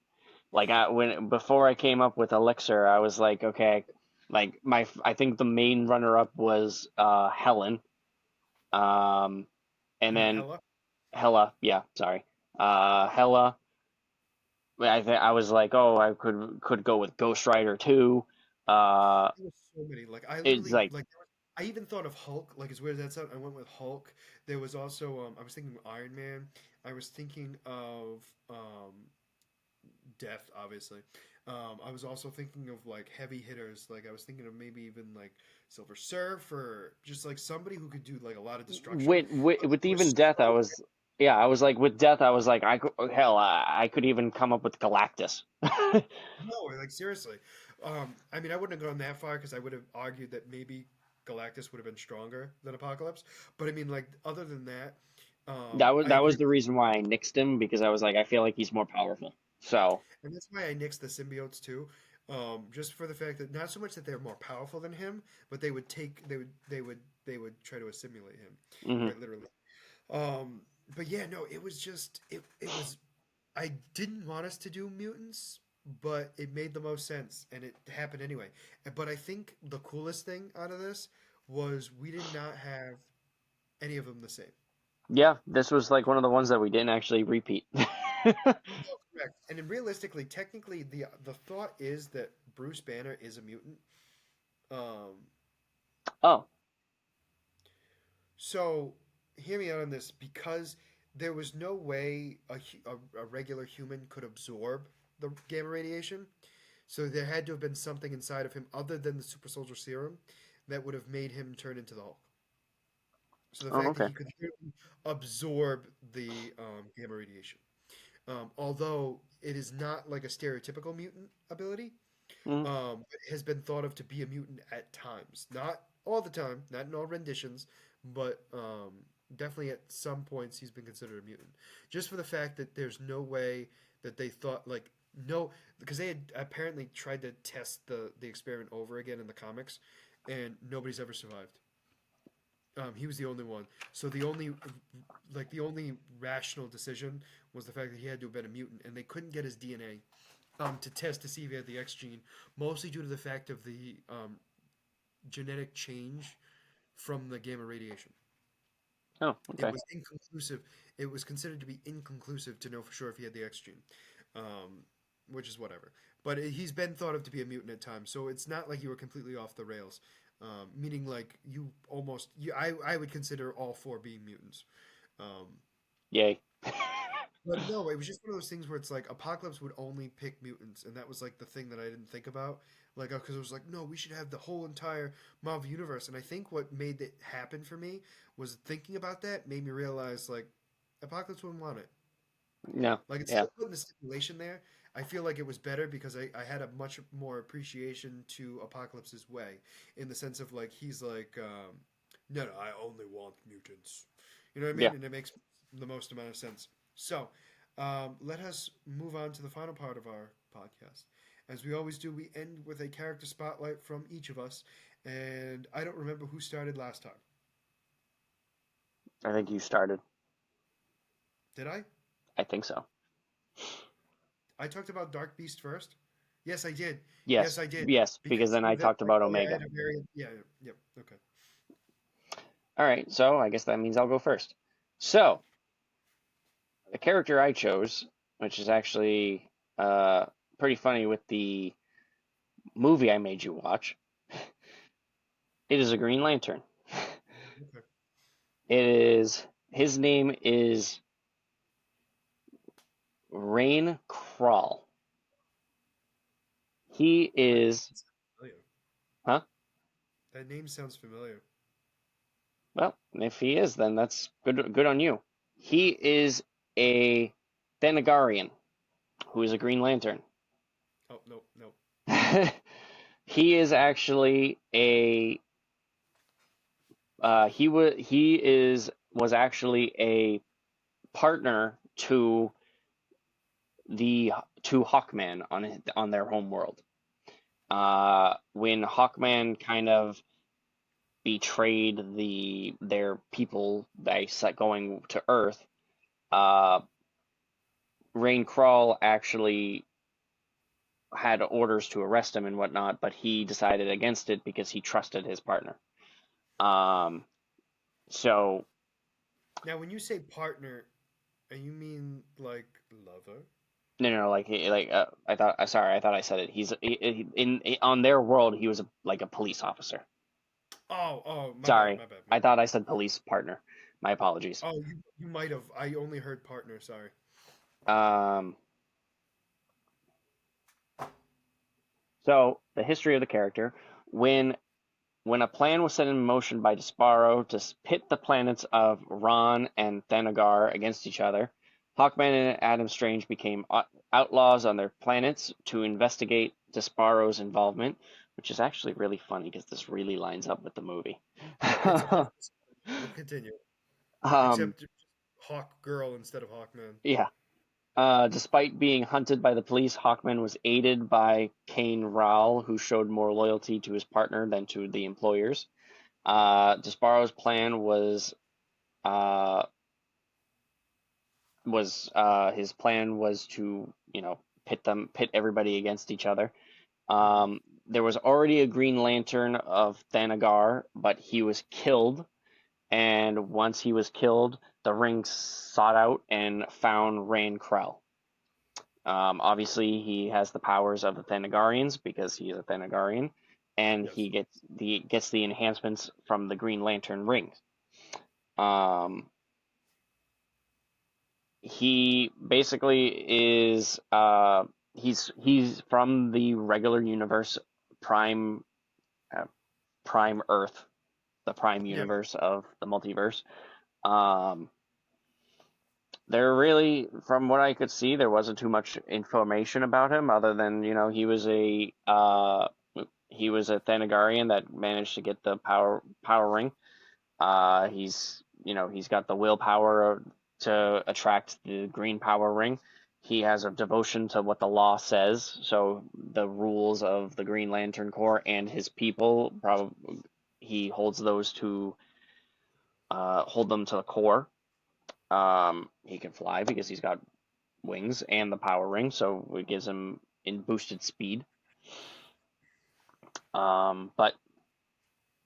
Like when before I came up with Elixir, I was like, okay, like I think the main runner up was Helen, um, and you mean then Hella? Hela, yeah, sorry, Hela. I was like, oh, I could go with Ghost Rider too. Uh, There was so many. Like I it's literally like like I even thought of Hulk. Like as weird as that sounds, I went with Hulk. There was also I was thinking of Iron Man. I was thinking of Death, obviously. I was also thinking of like heavy hitters. Like I was thinking of maybe even like Silver Surf or just like somebody who could do like a lot of destruction. But with there was even Death, I so was yeah, I was like with Death, I was like, I could hell, I could even come up with Galactus. no, like seriously. I mean, I wouldn't have gone that far because I would have argued that maybe Galactus would have been stronger than Apocalypse. But I mean, like other than that, I That was agree, the reason why I nixed him because I was like, I feel like he's more powerful. So and that's why I nixed the symbiotes too. Just for the fact that not so much that they're more powerful than him, but they would try to assimilate him, mhm. quite literally. But yeah, no, it was just it was I didn't want us to do mutants, but it made the most sense and it happened anyway. But I think the coolest thing out of this was we did not have any of them the same. Yeah, this was like one of the ones that we didn't actually repeat. No, correct. And then realistically, technically, the thought is that Bruce Banner is a mutant. Um, Oh, so hear me out on this because there was no way a regular human could absorb the gamma radiation. So there had to have been something inside of him other than the super soldier serum that would have made him turn into the Hulk. So the oh, fact that okay. he could literally absorb the gamma radiation, although it is not like a stereotypical mutant ability, Mhm. it has been thought of to be a mutant at times, not all the time, not in all renditions, but definitely at some points he's been considered a mutant. Just for the fact that there's no way that they thought like no because they had apparently tried to test the experiment over again in the comics, and nobody's ever survived. He was the only one. So the only rational decision was the fact that he had to have been a mutant, and they couldn't get his DNA to test to see if he had the X gene, mostly due to the fact of the genetic change from the gamma radiation. Oh, It okay. was inconclusive. It was considered to be inconclusive to know for sure if he had the X gene, um, which is whatever. But he's been thought of to be a mutant at times, so it's not like you were completely off the rails. Meaning, like you almost, I would consider all four being mutants. Um, Yay. but no, it was just one of those things where it's like Apocalypse would only pick mutants, and that was like the thing that I didn't think about. Like, because it was like, no, we should have the whole entire Marvel universe. And I think what made it happen for me was thinking about that made me realize like Apocalypse wouldn't want it. No. Like it's Yeah. still putting the stipulation there. I feel like it was better because I had a much more appreciation to Apocalypse's way in the sense of like he's like, no, no, I only want mutants. You know what I Yeah. mean? And it makes the most amount of sense. So, let us move on to the final part of our podcast. As we always do, we end with a character spotlight from each of us. And I don't remember who started last time. I think you started. Did I? I think so. I talked about Dark Beast first. Yes, I did. Yes, Yes. I did. Yes, because Because then I that, talked like, about oh yeah, I Omega. had a very yeah, yeah, yep, okay. All right, so I guess that means I'll go first. So, the character I chose, which is actually uh, pretty funny with the movie I made you watch, it is a Green Lantern. Okay. It is, his name is Rain Crawl. He That is, sounds familiar. huh? That name sounds familiar. Well, if he is, then that's good. Good on you. He is a Thanagarian who is a Green Lantern. Oh no, no. He is actually a he was actually a partner the to Hawkman on their home world. When Hawkman kind of betrayed their people by going to Earth, uh, Rain Crawl actually had orders to arrest him and whatnot, but he decided against it because he trusted his partner. Um, so Now, when you say partner, and you mean like lover? no, like I thought. Sorry, I thought I said it. On their world, he was like a police officer. Oh, oh, my bad, Sorry, my bad, my I bad. thought I said police partner. My apologies. Oh, you might have. I only heard partner. Sorry. Um, so the history of the character when when a plan was set in motion by Desparo to pit the planets of Ron and Thanagar against each other, Hawkman and Adam Strange became outlaws on their planets to investigate Desparo's involvement, which is actually really funny because this really lines up with the movie. It's 100%. We'll continue. um, Except Hawk Girl instead of Hawkman. yeah. Despite being hunted by the police, Hawkman was aided by Kane Rowell, who showed more loyalty to his partner than to the employers. Desparo's plan uh, his plan was to pit everybody against each other. Hmm. There was already a Green Lantern of Thanagar, but he was killed. And once he was killed, the ring sought out and found Rain Krell. Obviously, he has the powers of the Thanagarians because he is a Thanagarian, and Yes. he gets the enhancements from the Green Lantern ring. Um, he basically is he's from the regular universe, Prime uh, Prime Earth, the Prime Yeah. universe of the multiverse. Um, there really, from what I could see, there wasn't too much information about him other than he was a Thanagarian that managed to get the power ring. He's he's got the willpower to attract the green power ring. He has a devotion to what the law says, so the rules of the Green Lantern Corps and his people, probably he holds those to hold them to the core. He can fly because he's got wings and the power ring, so it gives him in boosted speed. But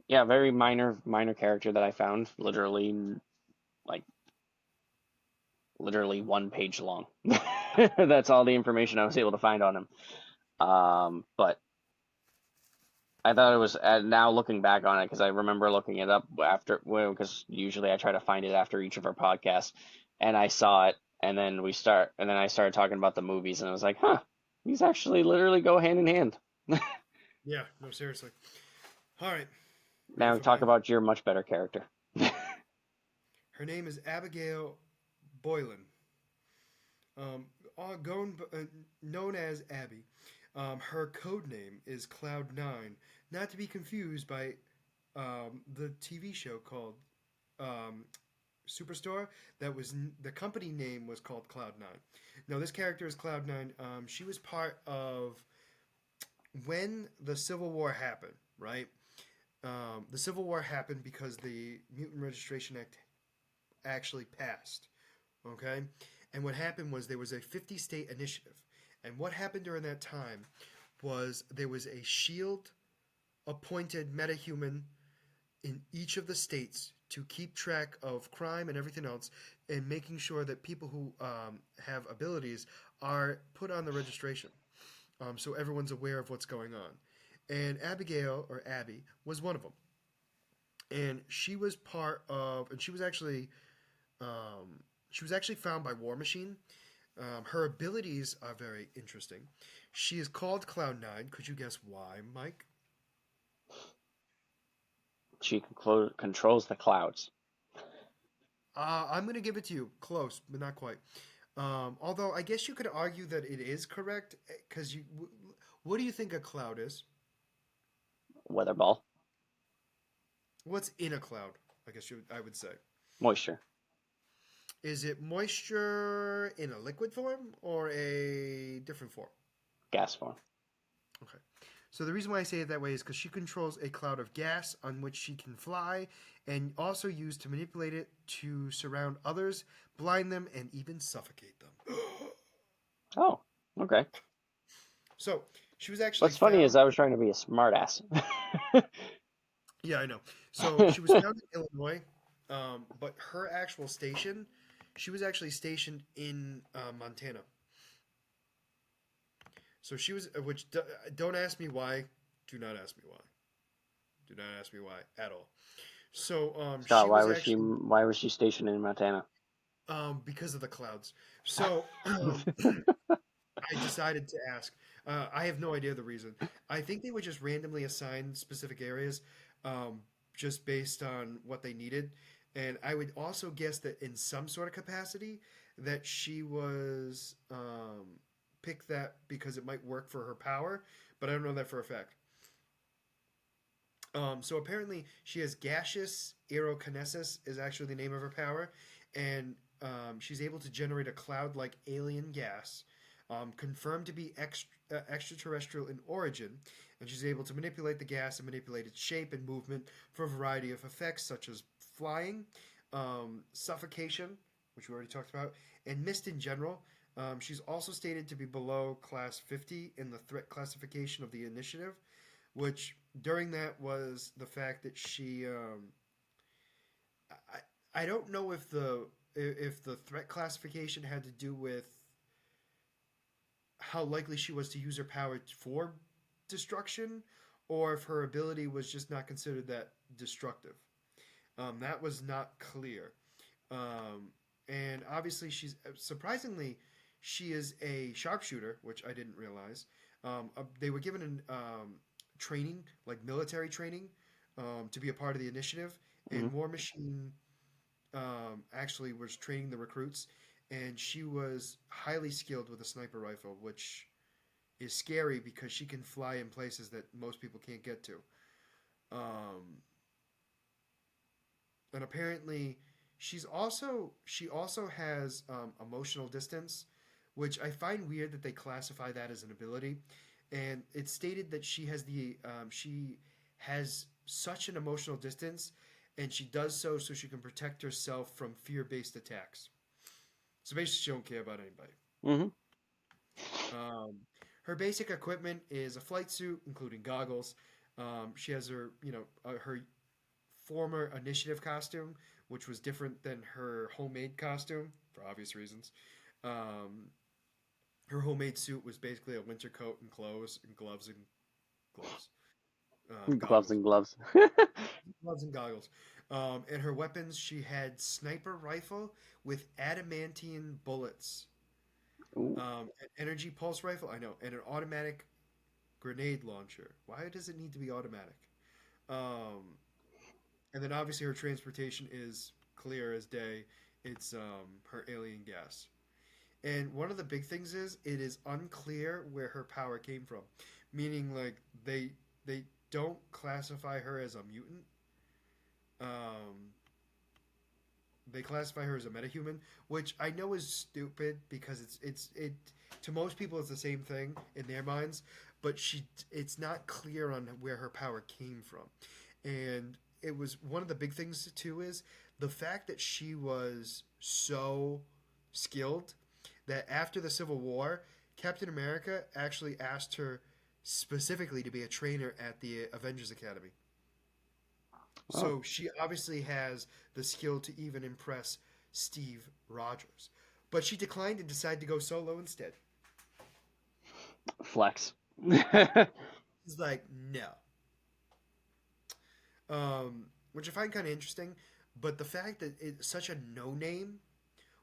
yeah, very minor character that I found. Like literally 1 page long. That's all the information I was able to find on him. But I thought it was now looking back on it because I remember looking it up after, well, because usually I try to find it after each of our podcasts, and I saw it, and then I started talking about the movies, and I was like, huh, these actually literally go hand in hand. Yeah, no, seriously. All right, ready Now for talk mine? about your much better character. Her name is Abigail Boylan, um, known as Abby. Her code name is Cloud9, not to be confused by the TV show called um, Superstore. The company name was called Cloud9. Now this character is Cloud9. She was part of when the Civil War happened, right? The Civil War happened because the Mutant Registration Act actually passed. Okay, and what happened was there was a 50-state initiative, and what happened during that time was there was a shield appointed metahuman in each of the states to keep track of crime and everything else, and making sure that people who have abilities are put on the registration, so everyone's aware of what's going on. And Abigail, or Abby, was one of them. And she was part of, and she was actually found by War Machine. Her abilities are very interesting. She is called Cloud9. Could you guess why, Mike? She controls the clouds. I'm going to give it to you. Close, but not quite. Although I guess you could argue that it is correct because you. What do you think a cloud is? Weather ball, What's in a cloud? I would say. moisture, Is it moisture in a liquid form or a different form? gas form. Okay. So the reason why I say it that way is because she controls a cloud of gas on which she can fly and also use to manipulate it to surround others, blind them, and even suffocate them. Oh, okay. So she was actually What's funny is found. I was trying to be a smartass. Yeah, I know. So she was found in Illinois, but her actual station, she was actually stationed in Montana. So she was, don't ask me why. Do not ask me why. Do not ask me why at all. So Scott, she why was was she actually why was she stationed in Montana? because of the clouds. So I decided to ask. I have no idea the reason. I think they would just randomly assign specific areas, um, just based on what they needed. And I would also guess that in some sort of capacity that she was picked that because it might work for her power, but I don't know that for a fact. So apparently she has gaseous aerokinesis is actually the name of her power, and she's able to generate a cloud-like alien gas, confirmed to be extraterrestrial in origin, and she's able to manipulate the gas and manipulate its shape and movement for a variety of effects such as flying, suffocation, which we already talked about, and mist in general. She's also stated to be below class 50 in the threat classification of the initiative, which during that was the fact that she I don't know if the threat classification had to do with how likely she was to use her power for destruction or if her ability was just not considered that destructive. That was not clear. And obviously surprisingly she is a sharpshooter, which I didn't realize. They were given an training, like military training, to be a part of the initiative. Hmm. And War Machine actually was training the recruits, and she was highly skilled with a sniper rifle, which is scary because she can fly in places that most people can't get to. And apparently, she also has emotional distance, which I find weird that they classify that as an ability. And it's stated that she has such an emotional distance, and she does so she can protect herself from fear-based attacks. So basically, she don't care about anybody. Hmm. Um, Her basic equipment is a flight suit, including goggles. She has her former initiative costume, which was different than her homemade costume for obvious reasons. Um, Her homemade suit was basically a winter coat and clothes and gloves, Gloves goggles, and gloves. gloves and goggles. And her weapons, she had sniper rifle with adamantine bullets, Ooh. an energy pulse rifle. I know, and an automatic grenade launcher. Why does it need to be automatic? Um, and then obviously her transportation is clear as day. It's her alien gas. And one of the big things is it is unclear where her power came from, meaning like they don't classify her as a mutant. Um, they classify her as a metahuman, which I know is stupid because it to most people it's the same thing in their minds, but it's not clear on where her power came from. And it was one of the big things too is the fact that she was so skilled that after the Civil War, Captain America actually asked her specifically to be a trainer at the Avengers Academy. Oh, So she obviously has the skill to even impress Steve Rogers. But she declined and decided to go solo instead. flex. He's like, no. Which I find kind of interesting. But the fact that it's such a no name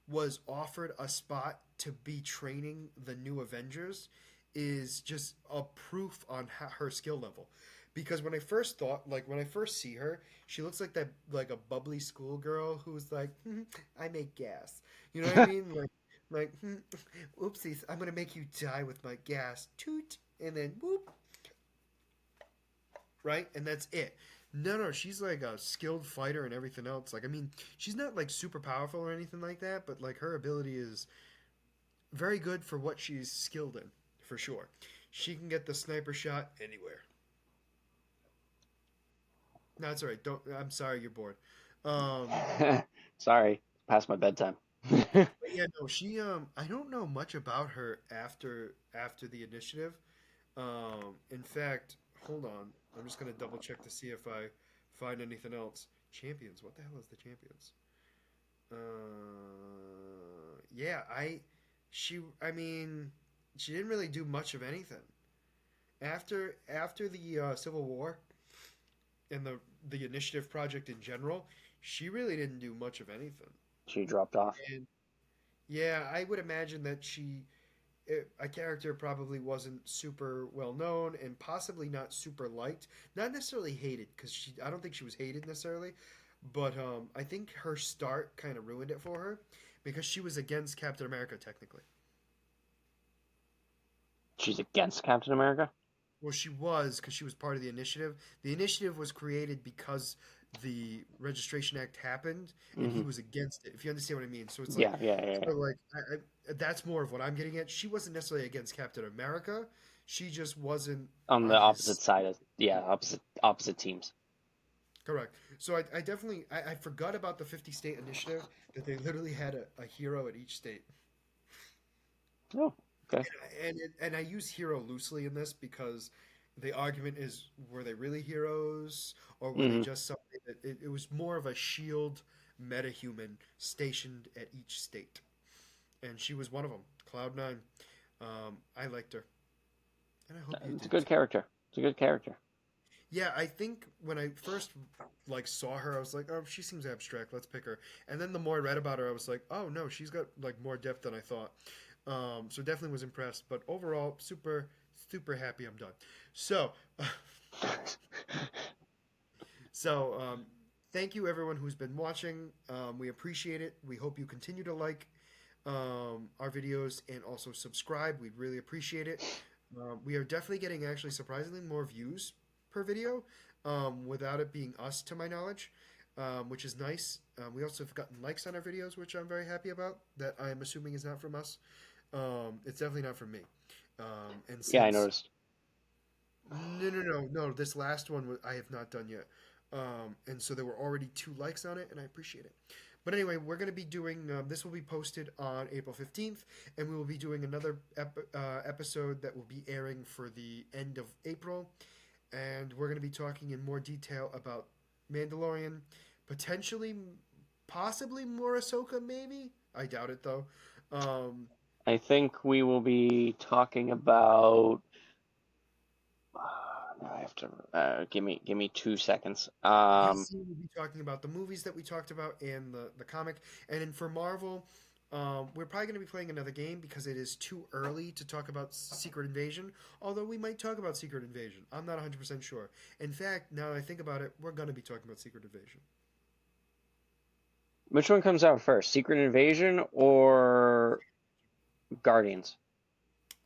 was offered a spot to be training the new Avengers is just a proof on her skill level. Because when I first thought, like when I first see her, she looks like that, like a bubbly schoolgirl who's like, I make gas. You know what I mean? Like, oopsies, I'm gonna make you die with my gas. Toot, and then whoop, right? And that's it. No, no, she's like a skilled fighter and everything else. Like, I mean, she's not like super powerful or anything like that, but like her ability is very good for what she's skilled in, for sure. She can get the sniper shot anywhere. No, that's all right. Don't. I'm sorry, you're bored. Um, Sorry, past my bedtime. but yeah, no, she. I don't know much about her after the initiative. In fact, hold on. I'm just gonna double check to see if I find anything else. Champions. What the hell is the champions? Yeah, I. She. I mean, she didn't really do much of anything after the Civil War and the initiative project in general. She really didn't do much of anything. She dropped off. And yeah, I would imagine that a character probably wasn't super well known and possibly not super liked, not necessarily hated because I don't think she was hated necessarily, but I think her start kind of ruined it for her because she was against Captain America technically. She's against Captain America. Well, she was because she was part of the initiative. The initiative was created because the Registration Act happened, and he Hmm. was against it. If you understand what I mean, so it's like, Yeah, yeah, yeah, yeah. so like that's more of what I'm getting at. She wasn't necessarily against Captain America. She just wasn't On the on opposite his. side of, yeah, opposite teams. Correct. So I definitely I forgot about the 50 state initiative that they literally had a hero at each state. Oh, okay. And I use hero loosely in this because the argument is were they really heroes or were they Hmm. just something that it was more of a shield metahuman stationed at each state, and she was one of them. Cloud 9. I liked her, and I hope you It's a did good too. character. It's a good character. Yeah, I think when I first like saw her, I was like, oh, she seems abstract. Let's pick her. And then the more I read about her, I was like, oh no, she's got like more depth than I thought. So definitely was impressed. But overall, super happy I'm done. So, so thank you everyone who's been watching. We appreciate it. We hope you continue to like our videos and also subscribe. We'd really appreciate it. We are definitely getting actually surprisingly more views per video without it being us, to my knowledge. which is nice. We also have gotten likes on our videos, which I'm very happy about. That I'm assuming is not from us. It's definitely not from me. And Yeah, I since noticed. no, this last one I have not done yet. And so there were already 2 likes on it, and I appreciate it. But anyway, we're going to be doing this will be posted on April 15th, and we will be doing another episode that will be airing for the end of April. And we're going to be talking in more detail about Mandalorian, potentially, possibly more Ahsoka, maybe. I doubt it though. Um, I think we will be talking about. Now I have to give me 2 seconds. DC will be talking about the movies that we talked about and the comic. And then for Marvel, we're probably going to be playing another game because it is too early to talk about Secret Invasion. Although we might talk about Secret Invasion. I'm not 100% sure. In fact, now that I think about it, we're going to be talking about Secret Invasion. Which one comes out first, Secret Invasion or Guardians?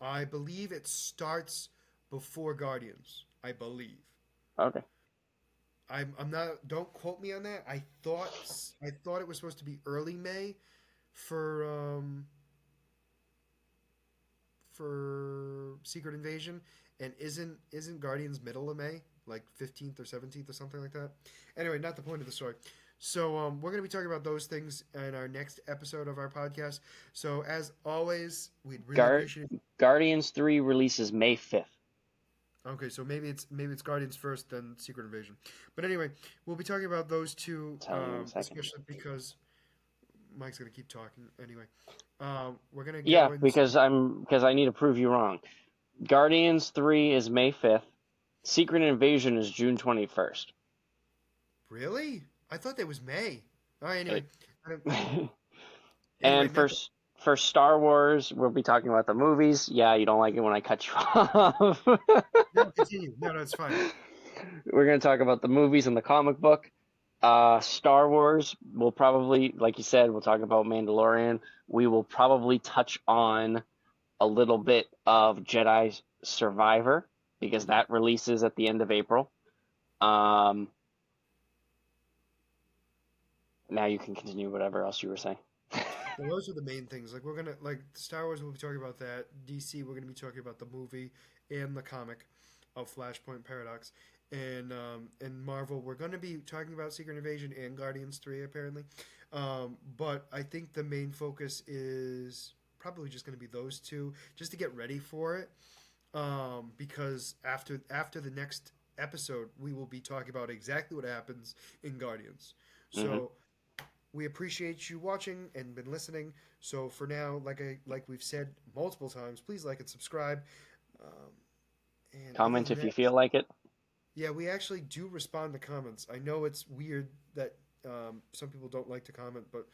I believe it starts before Guardians. I believe. Okay. I'm not. Don't quote me on that. I thought it was supposed to be early May for Secret Invasion, and isn't Guardians middle of May, like 15th or 17th or something like that. Anyway, not the point of the story. So we're going to be talking about those things in our next episode of our podcast. So as always, we'd really Guard appreciate. Guardians 3 releases May 5th. Okay, so maybe it's Guardians first, then Secret Invasion. But anyway, we'll be talking about those two, I'll tell you in a second. especially because Mike's gonna keep talking anyway. We're gonna Yeah, go into because I need to prove you wrong. Guardians 3 is May 5th. Secret Invasion is June 21st. really. I thought that was May. All right, anyway. It, I don't- Anyway, and not for Star Wars, we'll be talking about the movies. Yeah, you don't like it when I cut you off. no, continue. No, it's fine. We're going to talk about the movies and the comic book. Star Wars, we'll probably, like you said, we'll talk about Mandalorian. We will probably touch on a little bit of Jedi Survivor because that releases at the end of April. Um, Now you can continue whatever else you were saying. Well, those are the main things. Like we're gonna like Star Wars. We'll be talking about that. DC. We're gonna be talking about the movie and the comic of Flashpoint Paradox. And Marvel, we're gonna be talking about Secret Invasion and Guardians 3 apparently. But I think the main focus is probably just gonna be those two, just to get ready for it. Because after the next episode, we will be talking about exactly what happens in Guardians. Hmm. So we appreciate you watching and been listening. So for now, like we've said multiple times, please like and subscribe. Um, and other Comment than if you that, feel like it. yeah, we actually do respond to comments. I know it's weird that some people don't like to comment, but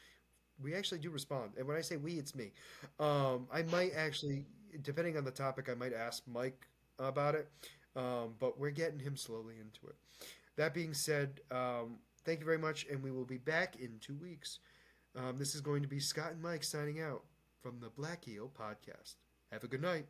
we actually do respond. And when I say we, it's me. I might actually, depending on the topic, I might ask Mike about it. But we're getting him slowly into it. That being said, thank you very much, and we will be back in 2 weeks. This is going to be Scott and Mike signing out from the Black Eel Podcast. Have a good night.